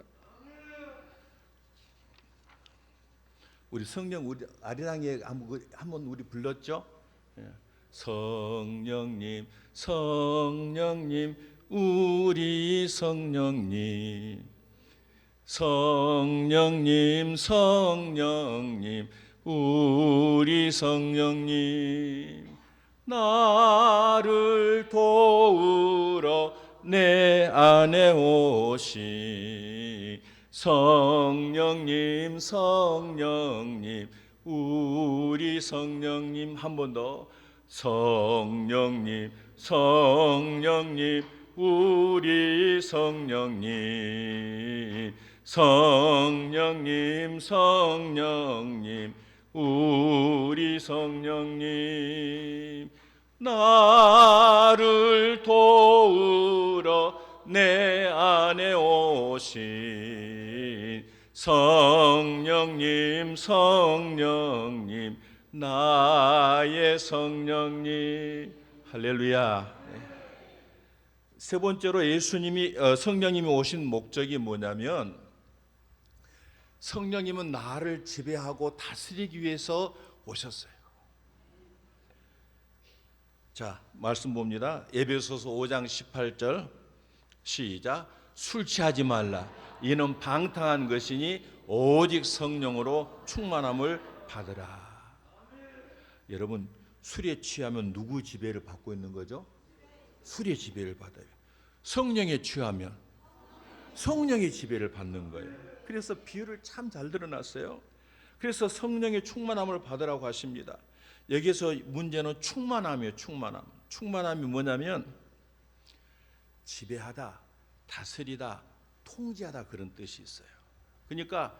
우리 성령 우리 아리랑에 한번 우리 불렀죠. 성령님 성령님 우리 성령님 성령님 성령님 우리 성령님 나를 도우러 내 안에 오시 성령님 성령님 우리 성령님 한 번 더 성령님 성령님 우리 성령님 성령님 성령님 우리 성령님 나를 도우러 내 안에 오신 성령님 성령님 나의 성령님. 할렐루야. 세 번째로 성령님이 오신 목적이 뭐냐면 성령님은 나를 지배하고 다스리기 위해서 오셨어요. 자, 말씀 봅니다. 에베소서 5장 18절 시작. 술 취하지 말라. 이는 방탕한 것이니 오직 성령으로 충만함을 받으라. 여러분, 술에 취하면 누구 지배를 받고 있는 거죠? 술의 지배를 받아요. 성령에 취하면 성령의 지배를 받는 거예요. 그래서 비유를 참 잘 드러났어요. 그래서 성령의 충만함을 받으라고 하십니다. 여기서 문제는 충만함이에요. 충만함이 뭐냐면 지배하다, 다스리다, 통제하다 그런 뜻이 있어요. 그러니까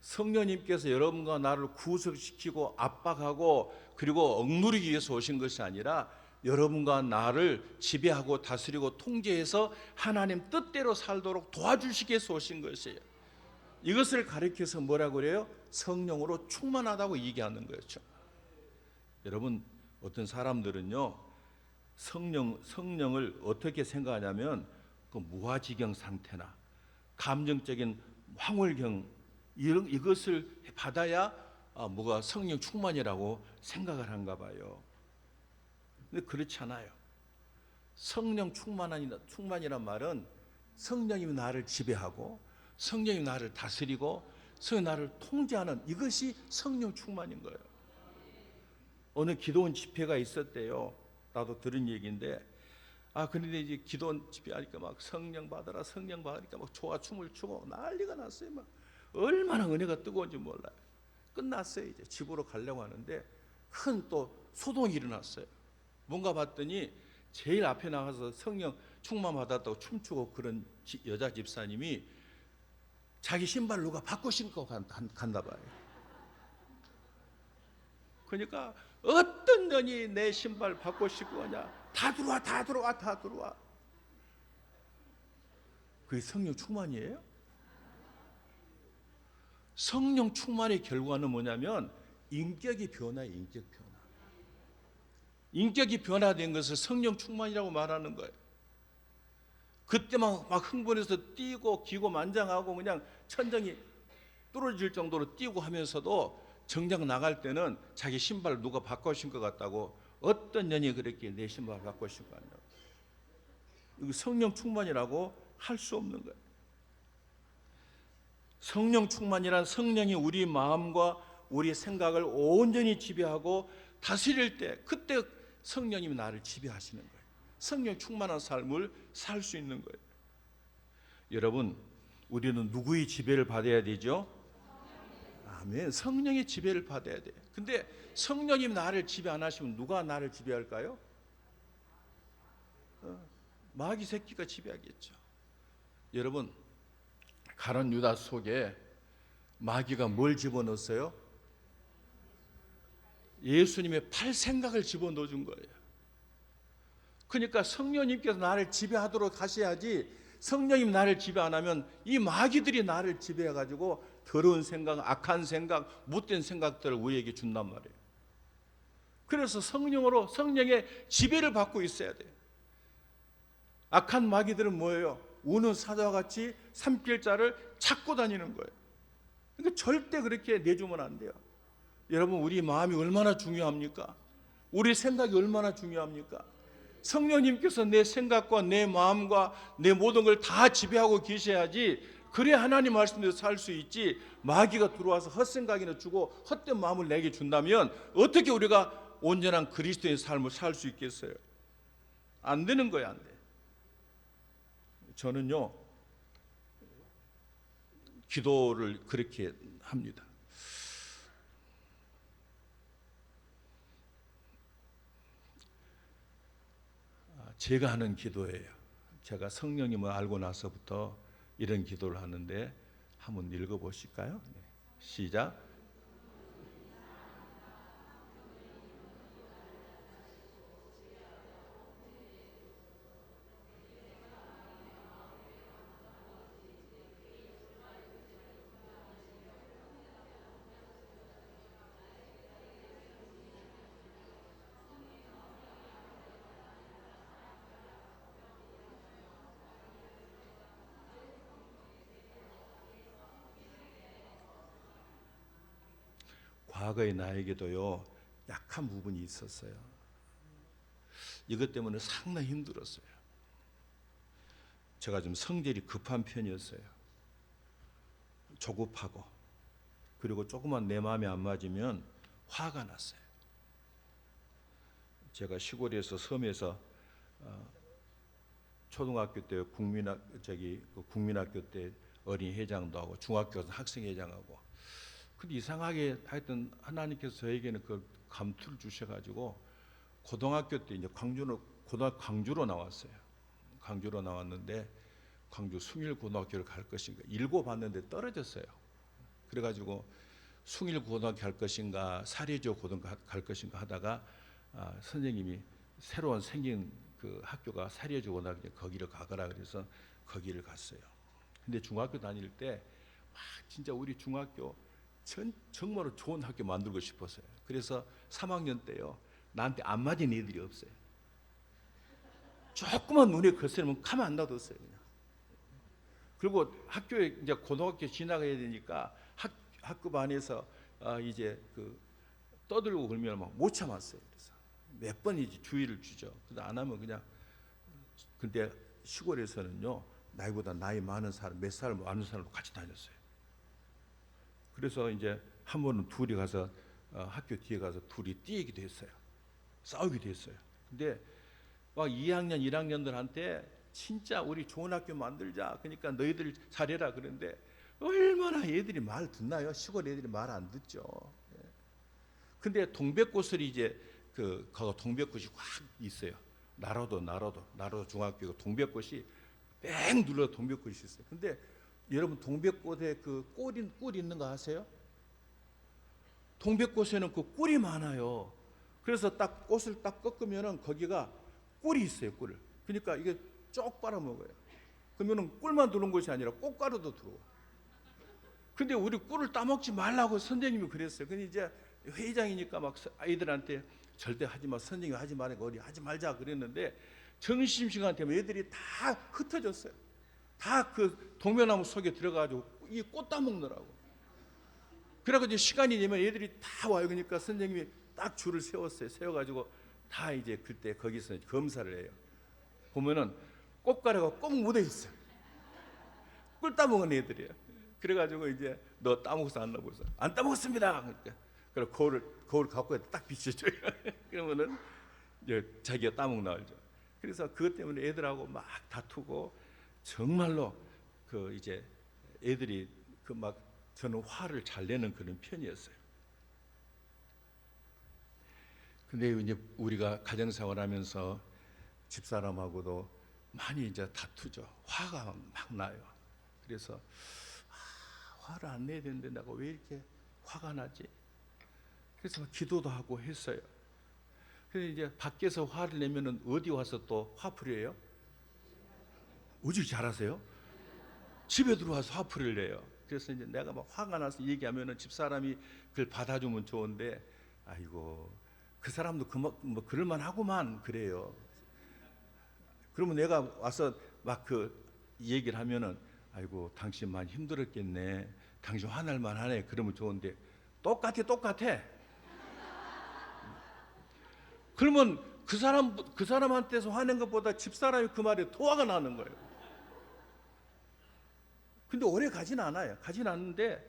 성령님께서 여러분과 나를 구속시키고 압박하고 그리고 억누르기 위해서 오신 것이 아니라 여러분과 나를 지배하고 다스리고 통제해서 하나님 뜻대로 살도록 도와주시기 위해서 오신 것이에요. 이것을 가리켜서 뭐라고 그래요? 성령으로 충만하다고 얘기하는 거죠. 여러분, 어떤 사람들은요, 성령을 어떻게 생각하냐면 그 무아지경 상태나 감정적인 황홀경 이것을 받아야 뭐가 성령 충만이라고 생각을 한가 봐요. 근데 그렇지 않아요. 성령 충만이란 말은 성령님이 나를 지배하고 성령이 나를 다스리고 성령이 나를 통제하는 이것이 성령 충만인 거예요. 어느 기도원 집회가 있었대요. 나도 들은 얘기인데 그런데 이제 기도원 집회하니까 막 성령 받으라 성령 받으니까 막 좋아 춤을 추고 난리가 났어요. 막 얼마나 은혜가 뜨거운지 몰라요. 끝났어요. 이제 집으로 가려고 하는데 큰 또 소동이 일어났어요. 뭔가 봤더니 제일 앞에 나가서 성령 충만 받았다고 춤추고 그런 여자 집사님이 자기 신발 누가 바꿔 신고 간다 봐요. 그러니까 어떤 년이 내 신발 바꿔 신고 오냐, 다 들어와 다 들어와 다 들어와. 그게 성령 충만이에요? 성령 충만의 결과는 뭐냐면 인격이 변화해. 인격이 변화된 것을 성령 충만이라고 말하는 거예요. 그때 막 흥분해서 뛰고 기고 만장하고 그냥 천정이 뚫어질 정도로 뛰고 하면서도 정작 나갈 때는 자기 신발 누가 바꿔 신것 같다고 어떤 년이 그렇게 내 신발 바꿔 신고 하냐고. 이거 성령 충만이라고 할 수 없는 거예요. 성령 충만이란 성령이 우리 마음과 우리 생각을 온전히 지배하고 다스릴 때 그때 성령님이 나를 지배하시는 거예요. 성령 충만한 삶을 살 수 있는 거예요. 여러분, 우리는 누구의 지배를 받아야 되죠? 아멘. 성령의 지배를 받아야 돼요. 근데 성령님 나를 지배 안 하시면 누가 나를 지배할까요? 마귀 새끼가 지배하겠죠. 여러분, 가룟 유다 속에 마귀가 뭘 집어넣었어요? 예수님의 팔 생각을 집어넣어 준 거예요. 그러니까 성령님께서 나를 지배하도록 하셔야지, 성령님 나를 지배 안 하면 이 마귀들이 나를 지배해가지고 더러운 생각, 악한 생각, 못된 생각들을 우리에게 준단 말이에요. 그래서 성령의 지배를 받고 있어야 돼요. 악한 마귀들은 뭐예요? 우는 사자와 같이 삼킬자를 찾고 다니는 거예요. 그러니까 절대 그렇게 내주면 안 돼요. 여러분, 우리 마음이 얼마나 중요합니까? 우리 생각이 얼마나 중요합니까? 성령님께서 내 생각과 내 마음과 내 모든 걸 다 지배하고 계셔야지, 그래 하나님 말씀대로 살 수 있지. 마귀가 들어와서 헛생각이나 주고 헛된 마음을 내게 준다면 어떻게 우리가 온전한 그리스도의 삶을 살 수 있겠어요? 안 되는 거예요. 안 돼. 저는요, 기도를 그렇게 합니다. 제가 하는 기도예요. 제가 성령님을 알고 나서부터 이런 기도를 하는데 한번 읽어보실까요? 네. 시작. 과거의 나에게도요, 약한 부분이 있었어요. 이것 때문에 상당히 힘들었어요. 제가 좀 성질이 급한 편이었어요. 조급하고, 그리고 조금만 내 마음에 안 맞으면 화가 났어요. 제가 시골에서 섬에서 초등학교 때 국민학교 때 어린이 회장도 하고 중학교에서 학생회장하고, 근데 이상하게 하여튼 하나님께서 저에게는 그 감투를 주셔가지고 고등학교 때 이제 광주로 나왔어요. 광주로 나왔는데 광주 숭일고등학교를 갈 것인가 읽어봤는데 떨어졌어요. 그래가지고 숭일고등학교 갈 것인가 사례지어 고등학교 갈 것인가 하다가 선생님이 새로운 생긴 그 학교가 사려주고 나 그냥 거기를 가거라 그래서 거기를 갔어요. 근데 중학교 다닐 때 진짜 우리 중학교 정말로 좋은 학교 만들고 싶었어요. 그래서 3학년 때요, 나한테 안 맞은 애들이 없어요. 조그만 눈에 거슬리면 가만 안 놔뒀어요 그냥. 그리고 학교에 이제 고등학교 지나가야 되니까 학교 반에서 이제 그 떠들고 그러면 막 못 참았어요. 그래서 몇 번이지 주의를 주죠. 그래서 안 하면 그냥. 근데 시골에서는요, 나이보다 나이 많은 사람, 몇 살 많은 사람도 같이 다녔어요. 그래서 이제 한 번은 둘이 가서 학교 뒤에 가서 둘이 뛰기도 했어요. 싸우기도 했어요. 근데 막 2학년, 1학년들한테 진짜 우리 좋은 학교 만들자. 그러니까 너희들 잘해라 그런데 얼마나 애들이 말 듣나요? 시골 애들이 말 안 듣죠. 근데 동백꽃을 이제 그 동백꽃이 확 있어요. 나로도 중학교 동백꽃이 뺑 눌러 동백꽃이 있어요. 근데 여러분 동백꽃에 그 꿀 있는 거 아세요? 동백꽃에는 그 꿀이 많아요. 그래서 딱 꽃을 딱 꺾으면은 거기가 꿀이 있어요, 꿀을. 그러니까 이게 쪽 빨아먹어요. 그러면은 꿀만 들어온 것이 아니라 꽃가루도 들어와. 근데 우리 꿀을 따먹지 말라고 선생님이 그랬어요. 근데 이제 회장이니까 막 아이들한테 절대 하지 마, 선생님이 하지 말라고 우리 하지 말자 그랬는데 점심시간 되면 애들이 다 흩어졌어요. 다 그 동묘나무 속에 들어가지고 이 꽃 따먹느라고. 그래가지고 이제 시간이 되면 애들이 다 와요. 그러니까 선생님이 딱 줄을 세웠어요. 세워가지고 다 이제 그때 거기서 검사를 해요. 보면은 꽃가루가 꼭 묻어 있어요. 꿀 따먹은 애들이에요. 그래가지고 이제 너 따먹었어 안 따먹었어? 안 따먹었습니다. 그러니까 그래 거울 갖고 딱 비춰줘요. 그러면은 이제 자기가 따먹나 알죠. 그래서 그것 때문에 애들하고 막 다투고 정말로 그 이제 애들이 그 막 저는 화를 잘 내는 그런 편이었어요. 근데 이제 우리가 가정생활하면서 집사람하고도 많이 이제 다투죠. 화가 막 나요. 그래서 화를 안 내야 되는데 내가 왜 이렇게 화가 나지? 그래서 막 기도도 하고 했어요. 그래서 이제 밖에서 화를 내면은 어디 와서 또 화풀이해요? 어찌 잘하세요? 집에 들어와서 화풀이를 내요. 그래서 이제 내가 막 화가 나서 얘기하면은 집사람이 그걸 받아주면 좋은데, 아이고 그 사람도 뭐 그럴만 하고만 그래요. 그러면 내가 와서 막 그 얘기를 하면은, 아이고 당신 많이 힘들었겠네, 당신 화날 만하네, 그러면 좋은데 똑같아. 그러면 그 사람한테서 화낸 것보다 집사람이 그 말에 더 화가 나는 거예요. 근데 오래 가진 않아요. 가진 않는데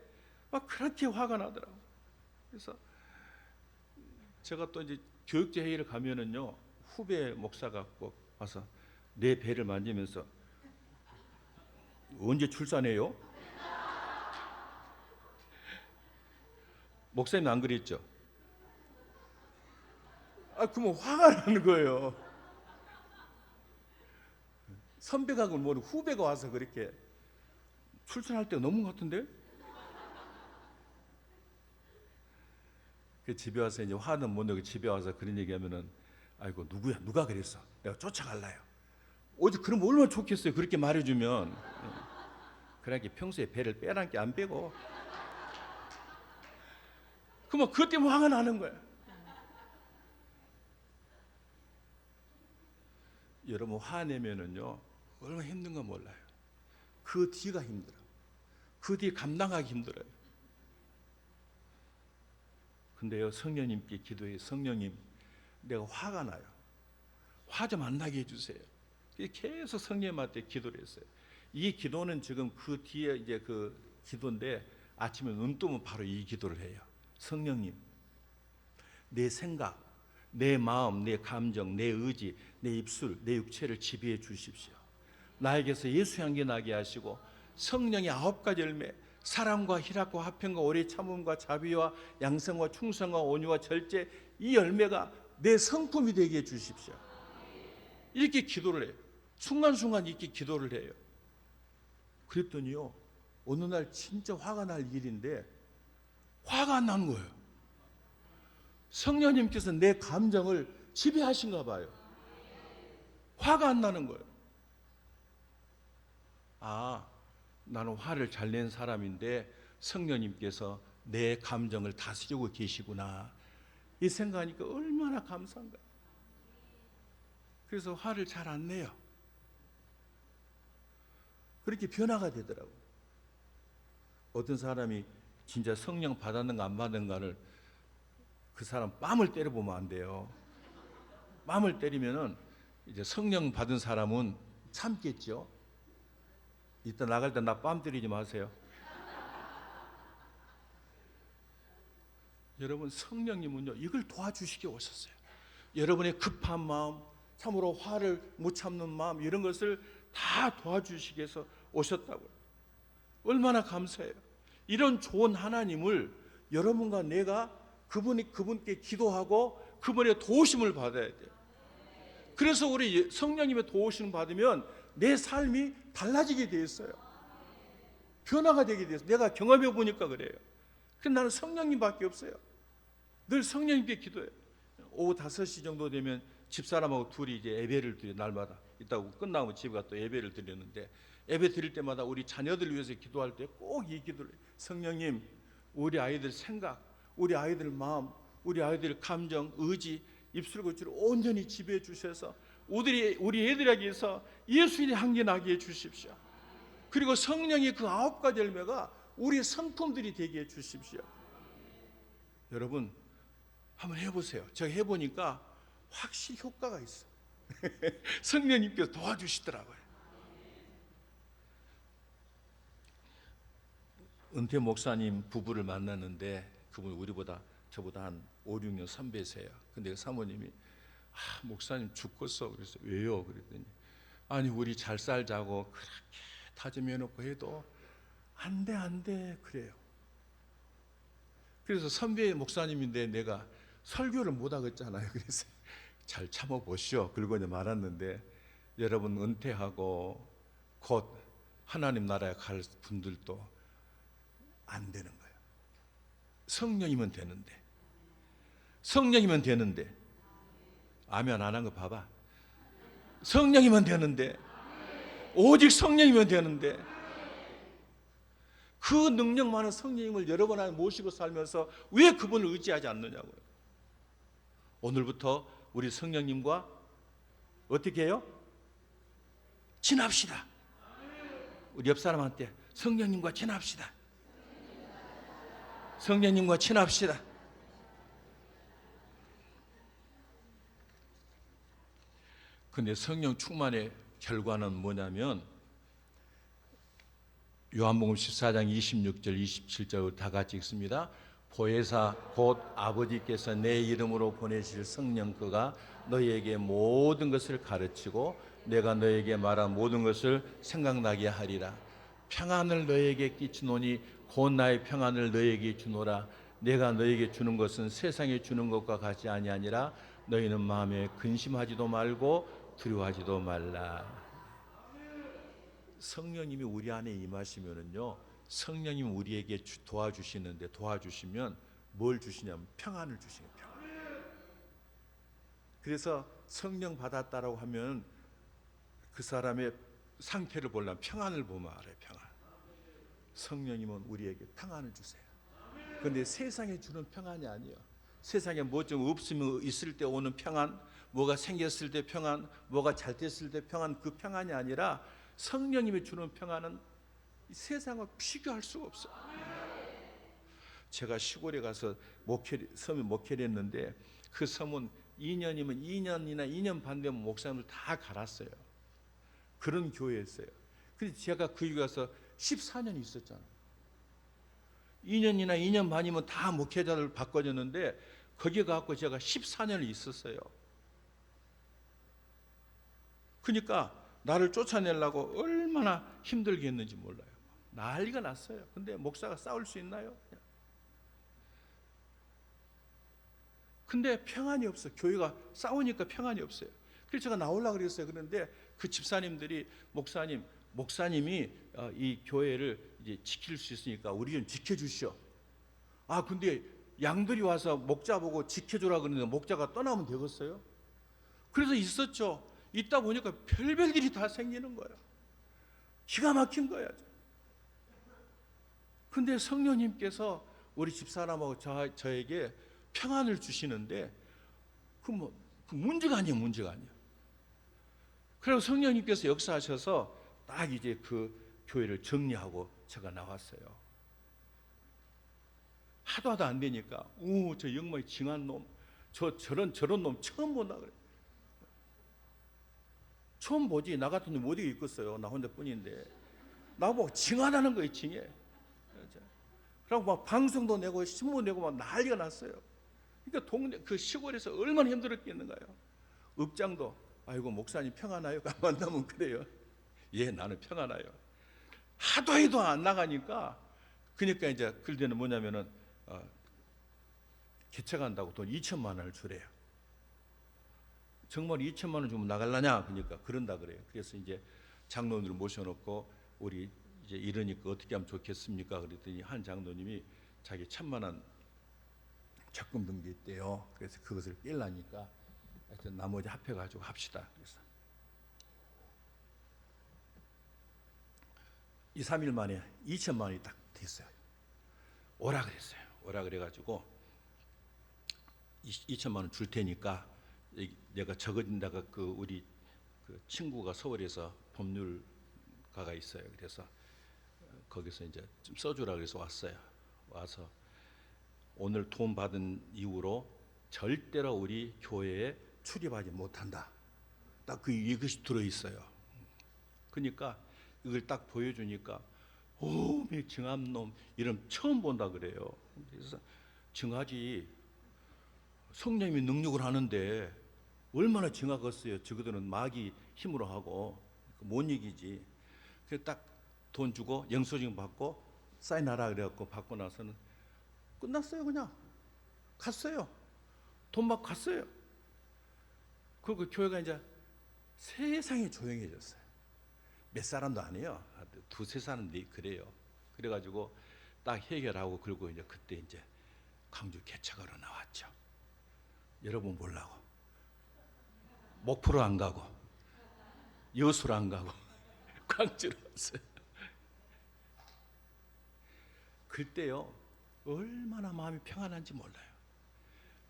막 그렇게 화가 나더라고요. 그래서 제가 또 이제 교육제 회의를 가면은요, 후배 목사가 꼭 와서 내 배를 만지면서 언제 출산해요? 목사님 안 그랬죠? 그러면 화가 나는 거예요. 선배가 뭐 후배가 와서 그렇게 출산할 때가 넘은 것 같은데? 그 집에 와서 이제 화는 못 내고 집에 와서 그런 얘기하면은, 아이고 누가 그랬어? 내가 쫓아갈라요. 어제 그럼 얼마나 좋겠어요. 그렇게 말해주면. 그러니까 평소에 배를 빼란 게 안 빼고. 그러면 그것 때문에 화가 나는 거야. 여러분 화내면은요 얼마나 힘든 거 몰라요. 그 뒤가 힘들어. 그 뒤 감당하기 힘들어요. 근데요, 성령님께 기도해. 성령님, 내가 화가 나요. 화 좀 안 나게 해주세요. 계속 성령님한테 기도를 했어요. 이 기도는 지금 그 뒤에 이제 그 기도인데, 아침에 눈 뜨면 바로 이 기도를 해요. 성령님, 내 생각, 내 마음, 내 감정, 내 의지, 내 입술, 내 육체를 지배해 주십시오. 나에게서 예수 향기 나게 하시고 성령의 9가지 열매, 사랑과 희락과 화평과 오래 참음과 자비와 양성과 충성과 온유와 절제, 이 열매가 내 성품이 되게 해 주십시오. 이렇게 기도를 해요. 순간순간 이렇게 기도를 해요. 그랬더니요, 어느 날 진짜 화가 날 일인데 화가 안 난 거예요. 성령님께서 내 감정을 지배하신가 봐요. 화가 안 나는 거예요. 아, 나는 화를 잘 낸 사람인데 성령님께서 내 감정을 다스리고 계시구나, 이 생각하니까 얼마나 감사한가. 그래서 화를 잘 안 내요. 그렇게 변화가 되더라고요. 어떤 사람이 진짜 성령 받았는가 안 받았는가를 그 사람 뺨을 때려보면 안 돼요. 뺨을 때리면은 이제 성령 받은 사람은 참겠죠. 이따 나갈 때 나 뺨 때리지 마세요. 여러분, 성령님은요, 이걸 도와주시기 오셨어요. 여러분의 급한 마음, 참으로 화를 못 참는 마음, 이런 것을 다 도와주시기 위해서 오셨다고요. 얼마나 감사해요. 이런 좋은 하나님을 여러분과 내가 그분께 기도하고 그분의 도우심을 받아야 돼요. 그래서 우리 성령님의 도우심을 받으면 내 삶이 달라지게 돼 있어요. 변화가 되게 돼서 내가 경험해 보니까 그래요. 그래서 나는 성령님밖에 없어요. 늘 성령님께 기도해요. 오후 5시 정도 되면 집사람하고 둘이 이제 예배를 드려, 날마다 있다고 끝나고 집에 가서 또 예배를 드렸는데, 예배 드릴 때마다 우리 자녀들 위해서 기도할 때 꼭 이 기도를 해요. 성령님, 우리 아이들 생각, 우리 아이들 마음, 우리 아이들 감정, 의지, 입술고치를 온전히 지배해 주셔서 우리 애들에게서 예수의 향기 나게 해 주십시오. 그리고 성령의 그 9가지 열매가 우리의 성품들이 되게 해 주십시오. 여러분, 한번 해보세요. 제가 해보니까 확실히 효과가 있어. 성령님께서 도와주시더라고요. 은퇴 목사님 부부를 만났는데, 그분 저보다 한 5, 6년 선배세요. 근데 그 사모님이 목사님 죽겠어. 그래서 왜요? 그랬더니 아니, 우리 잘 살자고 그렇게 다짐해 놓고 해도 안 돼 그래요. 그래서 선배 목사님인데 내가 설교를 못 하겠잖아요. 그래서 잘 참아 보시오. 그러고 이제 말았는데, 여러분, 은퇴하고 곧 하나님 나라에 갈 분들도 안 되는 거예요. 성령이면 되는데. 성령이면 되는데. 아멘 안 한 거 봐봐. 성령이면 되는데. 오직 성령이면 되는데. 그 능력 많은 성령님을 여러분 안에 모시고 살면서 왜 그분을 의지하지 않느냐고요. 오늘부터 우리 성령님과 어떻게 해요? 친합시다. 우리 옆 사람한테 성령님과 친합시다. 성령님과 친합시다. 근데 성령 충만의 결과는 뭐냐면, 요한복음 14장 26절 27절 다 같이 읽습니다. 보혜사 곧 아버지께서 내 이름으로 보내실 성령 그가 너희에게 모든 것을 가르치고 내가 너희에게 말한 모든 것을 생각나게 하리라. 평안을 너희에게 끼치노니 곧 나의 평안을 너희에게 주노라. 내가 너희에게 주는 것은 세상에 주는 것과 같이 아니하니라. 너희는 마음에 근심하지도 말고 두려워하지도 말라. 성령님이 우리 안에 임하시면은요, 성령님이 우리에게 도와주시는데, 도와주시면 뭘 주시냐면 평안을 주시는 평안. 그래서 성령 받았다라고 하면 그 사람의 상태를 보려면 평안을 보면 알아요. 평안. 성령님은 우리에게 평안을 주세요. 그런데 세상에 주는 평안이 아니에요. 세상에 뭐 좀 없으면 있을 때 오는 평안, 뭐가 생겼을 때 평안, 뭐가 잘 됐을 때 평안, 그 평안이 아니라 성령님이 주는 평안은 세상과 비교할 수가 없어요. 제가 시골에 가서 섬에 목회를 했는데, 그 섬은 2년이면 2년이나 2년 반 되면 목사님을 다 갈았어요. 그런 교회였어요. 근데 제가 거기 가서 14년 있었잖아요. 2년이나 2년 반이면 다 목회자를 바꿔줬는데, 거기 가서 제가 14년을 있었어요. 그러니까 나를 쫓아내려고 얼마나 힘들게 했는지 몰라요. 난리가 났어요. 근데 목사가 싸울 수 있나요? 근데 평안이 없어. 교회가 싸우니까 평안이 없어요. 그래서 제가 나오려고 그랬어요. 그런데 그 집사님들이 목사님이 이 교회를 이제 지킬 수 있으니까 우리 좀 지켜주시오. 근데 양들이 와서 목자 보고 지켜주라 그러는데 목자가 떠나면 되겠어요? 그래서 있었죠. 있다 보니까 별별 일이 다 생기는 거야. 기가 막힌 거야. 근데 성령님께서 우리 집사람하고 저에게 평안을 주시는데 그 문제가 아니에요, 문제가 아니에요. 그리고 성령님께서 역사하셔서 딱 이제 그 교회를 정리하고 제가 나왔어요. 하도 안 되니까, 저 영광이 징한 놈, 저런 놈 처음 본다 그래. 처음 보지. 나 같은 놈 어디 있겠어요. 나 혼자뿐인데. 나보고 징하다는 거예요, 징해. 그리고 막 방송도 내고 신문 내고 막 난리가 났어요. 그러니까 동네 그 시골에서 얼마나 힘들었겠는가요. 읍장도 아이고 목사님 평안하요? 만나면 그래요. 예, 나는 평안하요. 하도 해도 안 나가니까 그러니까 이제 그때는 뭐냐면은 개척한다고 돈 2천만 원을 주래요. 정말 2천만 원 주면 나갈라냐? 그러니까 그런다 그래요. 그래서 이제 장로님을 모셔놓고 우리 이제 이러니까 어떻게 하면 좋겠습니까? 그랬더니 한 장로님이 자기 1,000만 원 적금 등기 있대요. 그래서 그것을 뺄라니까 하여튼 나머지 합해가지고 합시다. 그래서 2, 3일 만에 2천만 원이 딱 됐어요. 오라 그랬어요. 오라 그래가지고 2천만 원 줄 테니까 내가 적어진다가 그 우리 그 친구가 서울에서 법률가가 있어요. 그래서 거기서 이제 좀 써주라 그래서 왔어요. 와서 오늘 돈 받은 이후로 절대로 우리 교회에 출입하지 못한다. 딱 이것이 들어 있어요. 그러니까 이걸 딱 보여주니까 증함놈 이름 처음 본다 그래요. 그래서 증하지. 성령님이 능력을 하는데 얼마나 증하겠어요. 저거들은 마귀 힘으로 하고 못 이기지. 그래서 딱 돈 주고 영수증 받고 사인하라 그래갖고 받고 나서는 끝났어요. 그냥 갔어요. 돈 받고 갔어요. 그리고 교회가 이제 세상이 조용해졌어요. 몇 사람도 아니에요. 두세 사람들이 그래요. 그래가지고 딱 해결하고 그리고 이제 그때 이제 광주 개척하러 나왔죠. 여러분 보려고 목포로 안 가고 여수로 안 가고 광주로 왔어요. 그때요 얼마나 마음이 평안한지 몰라요.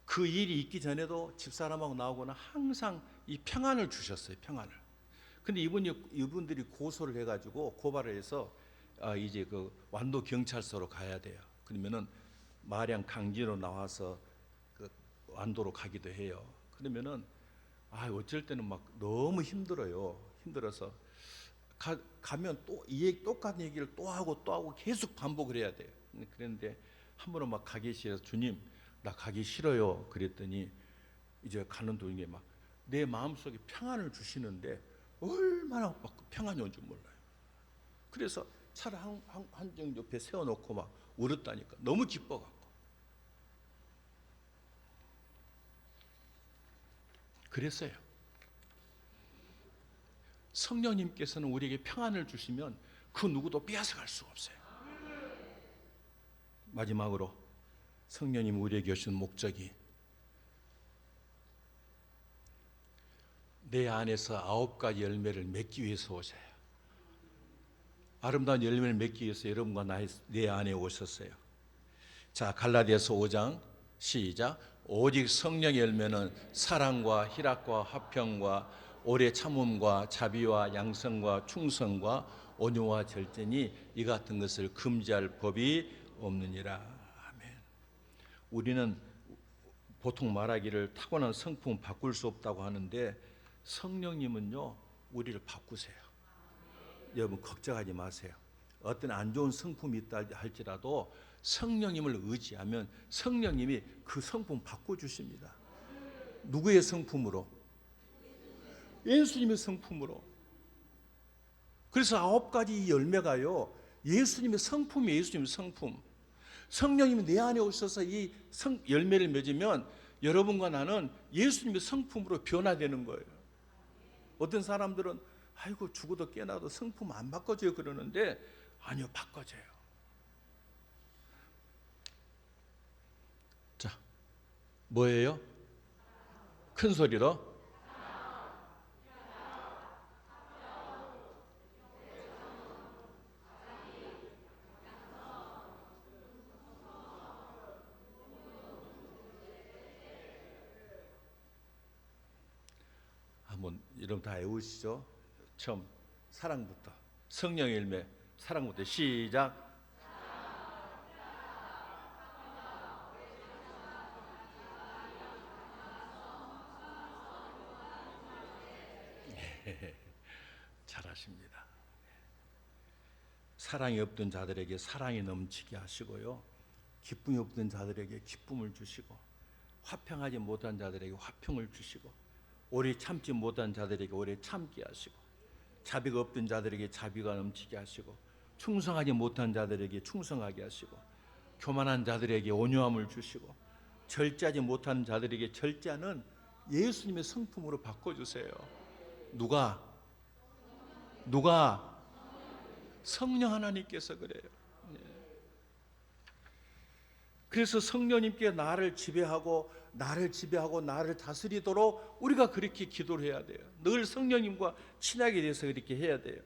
그 일이 있기 전에도 집사람하고 나오거나 항상 이 평안을 주셨어요. 평안을. 근데 이분들이 고소를 해가지고 고발을 해서 이제 그 완도 경찰서로 가야 돼요. 그러면은 마량 강진으로 나와서 그 완도로 가기도 해요. 그러면은 어쩔 때는 막 너무 힘들어요. 힘들어서 가면 또 똑같은 얘기를 또 하고 계속 반복을 해야 돼요. 그런데 한 번은 막 가기 싫어서 주님 나 가기 싫어요. 그랬더니 이제 가는 도중에 막 내 마음속에 평안을 주시는데 얼마나 막 평안이 온 줄 몰라요. 그래서 차를 한정 옆에 세워놓고 막 울었다니까. 너무 기뻐갖고. 그랬어요. 성령님께서는 우리에게 평안을 주시면 그 누구도 빼앗아갈 수 없어요. 마지막으로 성령님 우리에게 주신 목적이 내 안에서 9가지 열매를 맺기 위해서 오셔요. 아름다운 열매를 맺기 위해서 여러분과 내 안에 오셨어요. 자, 갈라디아서 5장 시작. 오직 성령의 열매는 사랑과 희락과 화평과 오래 참음과 자비와 양성과 충성과 온유와 절제니 이 같은 것을 금지할 법이 없느니라. 아멘. 우리는 보통 말하기를 타고난 성품 바꿀 수 없다고 하는데 성령님은요 우리를 바꾸세요. 여러분 걱정하지 마세요. 어떤 안 좋은 성품이 있다 할지라도 성령님을 의지하면 성령님이 그 성품 바꿔주십니다. 누구의 성품으로? 예수님의 성품으로. 그래서 9가지 열매가요 예수님의 성품이에요. 예수님의 성품. 성령님이 내 안에 오셔서 이 열매를 맺으면 여러분과 나는 예수님의 성품으로 변화되는 거예요. 어떤 사람들은 아이고 죽어도 깨나도 성품 안 바꿔줘요 그러는데 아니요, 바꿔줘요. 자, 뭐예요? 큰 소리로 뭐 이름 다 외우시죠? 처음 사랑부터 성령의 열매 사랑부터 시작. 잘하십니다. 사랑이 없던 자들에게 사랑이 넘치게 하시고요. 기쁨이 없던 자들에게 기쁨을 주시고 화평하지 못한 자들에게 화평을 주시고 오래 참지 못한 자들에게 오래 참게 하시고 자비가 없던 자들에게 자비가 넘치게 하시고 충성하지 못한 자들에게 충성하게 하시고 교만한 자들에게 온유함을 주시고 절제하지 못한 자들에게 절제하는 예수님의 성품으로 바꿔주세요. 누가? 성령 하나님께서 그래요. 그래서 성령님께 나를 지배하고 나를 다스리도록 우리가 그렇게 기도를 해야 돼요. 늘 성령님과 친하게 돼서 그렇게 해야 돼요.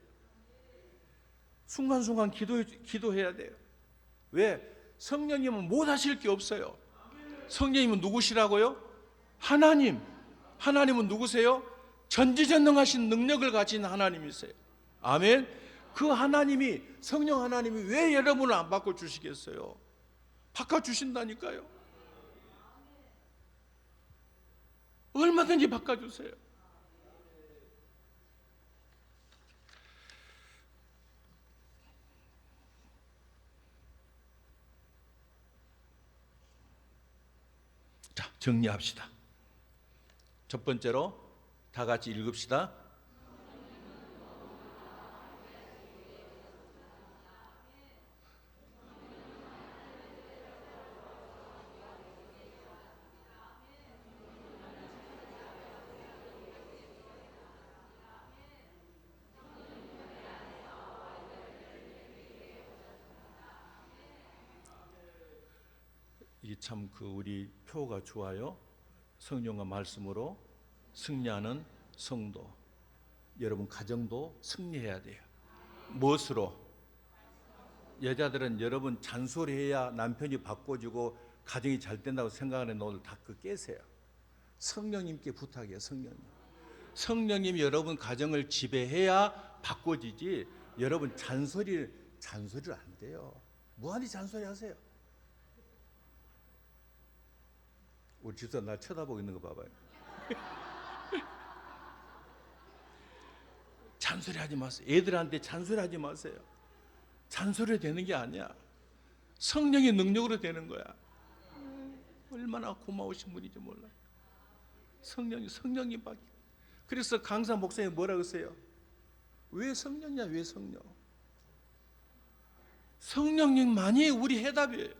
순간순간 기도해야 돼요. 왜? 성령님은 못 하실 게 없어요. 성령님은 누구시라고요? 하나님은 누구세요? 전지전능하신 능력을 가진 하나님이세요. 아멘. 그 하나님이 성령 하나님이 왜 여러분을 안 바꿔주시겠어요? 바꿔주신다니까요. 얼마든지 바꿔주세요. 자, 정리합시다. 첫 번째로 다 같이 읽읍시다. 이게 참 우리 표가 좋아요. 성령과 말씀으로 승리하는 성도. 여러분 가정도 승리해야 돼요. 무엇으로? 여자들은 여러분 잔소리해야 남편이 바꿔주고 가정이 잘 된다고 생각하는 오늘 다 깨세요. 성령님께 부탁해요. 성령님이 여러분 가정을 지배해야 바꿔지지. 여러분 잔소리를 안 돼요. 무한히 잔소리하세요. 우리 집사람 날 쳐다보고 있는 거 봐봐요. 잔소리하지 마세요. 애들한테 잔소리하지 마세요. 잔소리 되는 게 아니야. 성령의 능력으로 되는 거야. 얼마나 고마우신 분인지 몰라요. 성령님밖에. 그래서 강사 목사님 뭐라 그러세요? 왜 성령이야? 왜 성령? 성령님만이 우리 해답이에요.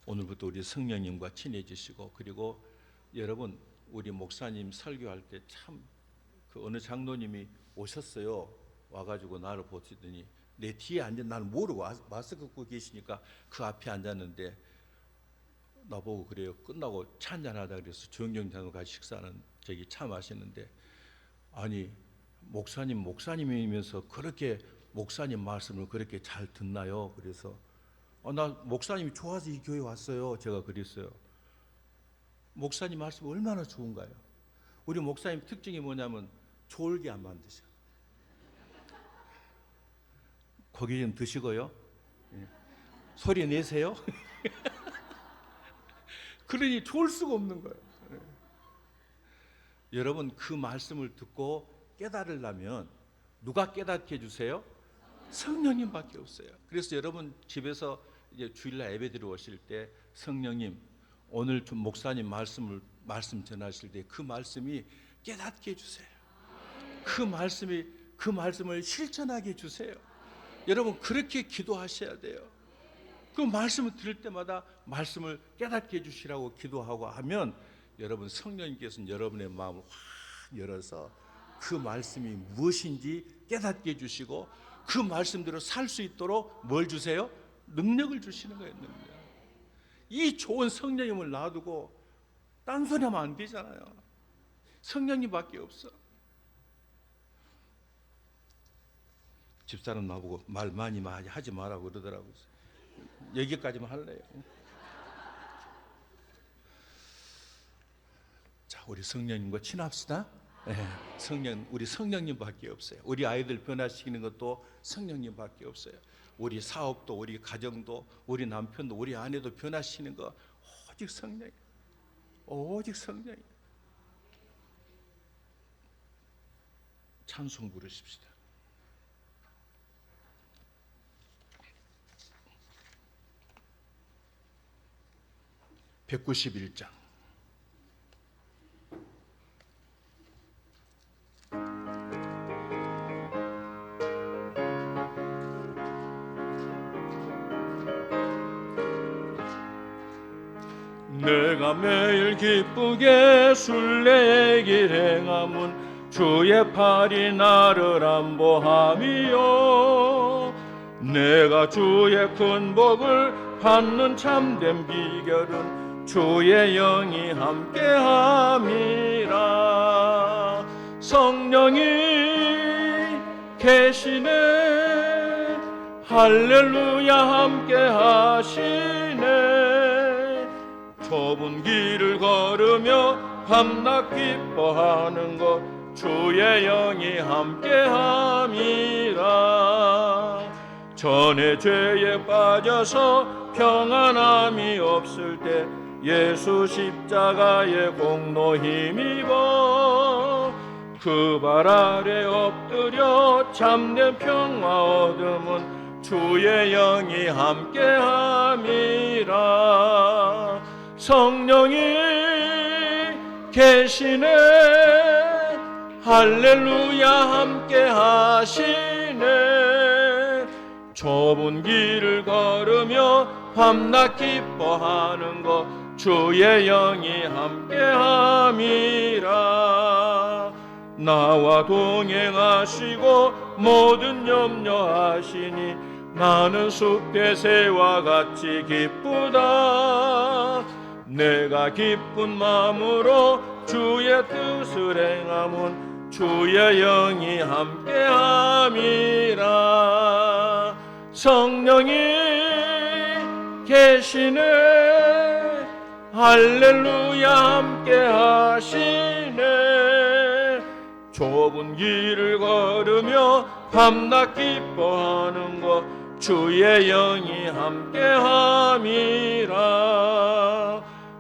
오늘부터 우리 성령님과 친해지시고, 그리고 여러분 우리 목사님 설교할 때 참 어느 장로님이 오셨어요. 와가지고 나를 보시더니 내 뒤에 앉은, 나는 모르고 마스크 쓰고 계시니까 그 앞에 앉았는데 나보고 그래요. 끝나고 차 한잔하다 그래서 조영정장과 같이 식사하는 차 마시는데, 아니 목사님이면서 그렇게 목사님 말씀을 그렇게 잘 듣나요? 그래서 나 목사님이 좋아서 이 교회 왔어요. 제가 그랬어요. 목사님 말씀 얼마나 좋은가요? 우리 목사님 특징이 뭐냐면 졸게 안 만드셔. 고기 좀 드시고요. 소리 내세요. 그러니 좋을 수가 없는 거예요. 여러분 그 말씀을 듣고 깨달으려면 누가 깨닫게 해주세요? 성령님밖에 없어요. 그래서 여러분 집에서 이제 주일날 예배 들어오실 때 성령님 오늘 좀 목사님 말씀 전하실 때 그 말씀이 깨닫게 해주세요. 그 말씀을 실천하게 해주세요. 여러분 그렇게 기도하셔야 돼요. 그 말씀을 들을 때마다 말씀을 깨닫게 해주시라고 기도하고 하면 여러분 성령님께서는 여러분의 마음을 확 열어서 그 말씀이 무엇인지 깨닫게 해주시고 그 말씀대로 살 수 있도록 뭘 주세요? 능력을 주시는 거예요. 능력. 이 좋은 성령님을 놔두고 딴소리 하면 안 되잖아요. 성령님밖에 없어. 집사람 나보고 말 많이 하지 말라고 그러더라고요. 여기까지만 할래요. 자, 우리 성령님과 친합시다. 네, 우리 성령님밖에 없어요. 우리 아이들 변화시키는 것도 성령님밖에 없어요. 우리 사업도, 우리 가정도, 우리 남편도, 우리 아내도 변화시키는 거 오직 성령, 오직 성령. 찬송 부르십시다. (191장) 내가 매일 기쁘게 순례의 길 행함은 주의 팔이 나를 안보함이요 내가 주의 큰 복을 받는 참된 비결은 주의 영이 함께함이라 성령이 계시네 할렐루야 함께하시네 좁은 길을 걸으며 밤낮 기뻐하는 것 주의 영이 함께함이라 전에 죄에 빠져서 평안함이 없을 때 예수 십자가의 공로 힘입어 그 발 아래 엎드려 참된 평화 얻음은 주의 영이 함께함이라 성령이 계시네 할렐루야 함께하시네 좁은 길을 걸으며 밤낮 기뻐하는 것 주의 영이 함께함이라 나와 동행하시고 모든 염려하시니 나는 숲의 새와 같이 기쁘다 내가 기쁜 마음으로 주의 뜻을 행함은 주의 영이 함께함이라 성령이 계시네 할렐루야 함께하시네 좁은 길을 걸으며 밤낮 기뻐하는 것 주의 영이 함께함이라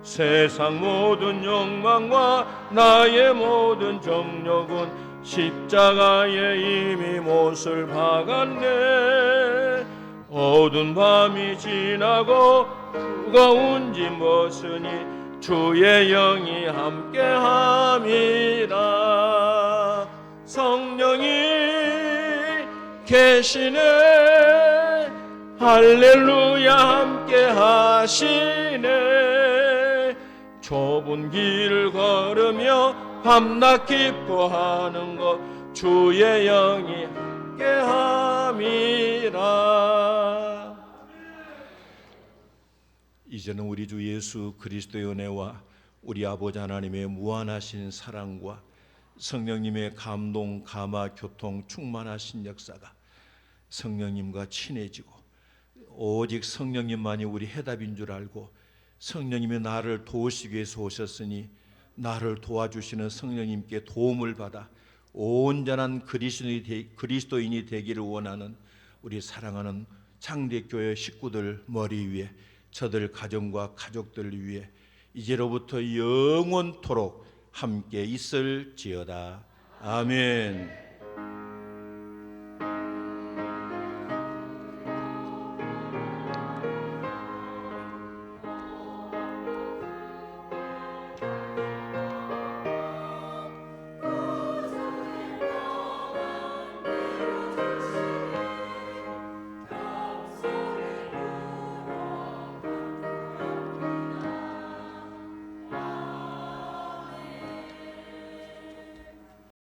세상 모든 욕망과 나의 모든 정욕은 십자가에 이미 못을 박았네 어두운 밤이 지나고 무거운 짐 벗으니 주의 영이 함께함이라 성령이 계시네 할렐루야 함께하시네 좁은 길을 걸으며 밤낮 기뻐하는 것 주의 영이 함께함이라 이제는 우리 주 예수 그리스도의 은혜와 우리 아버지 하나님의 무한하신 사랑과 성령님의 감동, 감화, 교통, 충만하신 역사가 성령님과 친해지고 오직 성령님만이 우리 해답인 줄 알고 성령님이 나를 도우시기 위해서 오셨으니 나를 도와주시는 성령님께 도움을 받아 온전한 그리스도인이 되기를 원하는 우리 사랑하는 창대교회 식구들 머리 위에 저들 가정과 가족들을 위해 이제로부터 영원토록 함께 있을지어다. 아멘.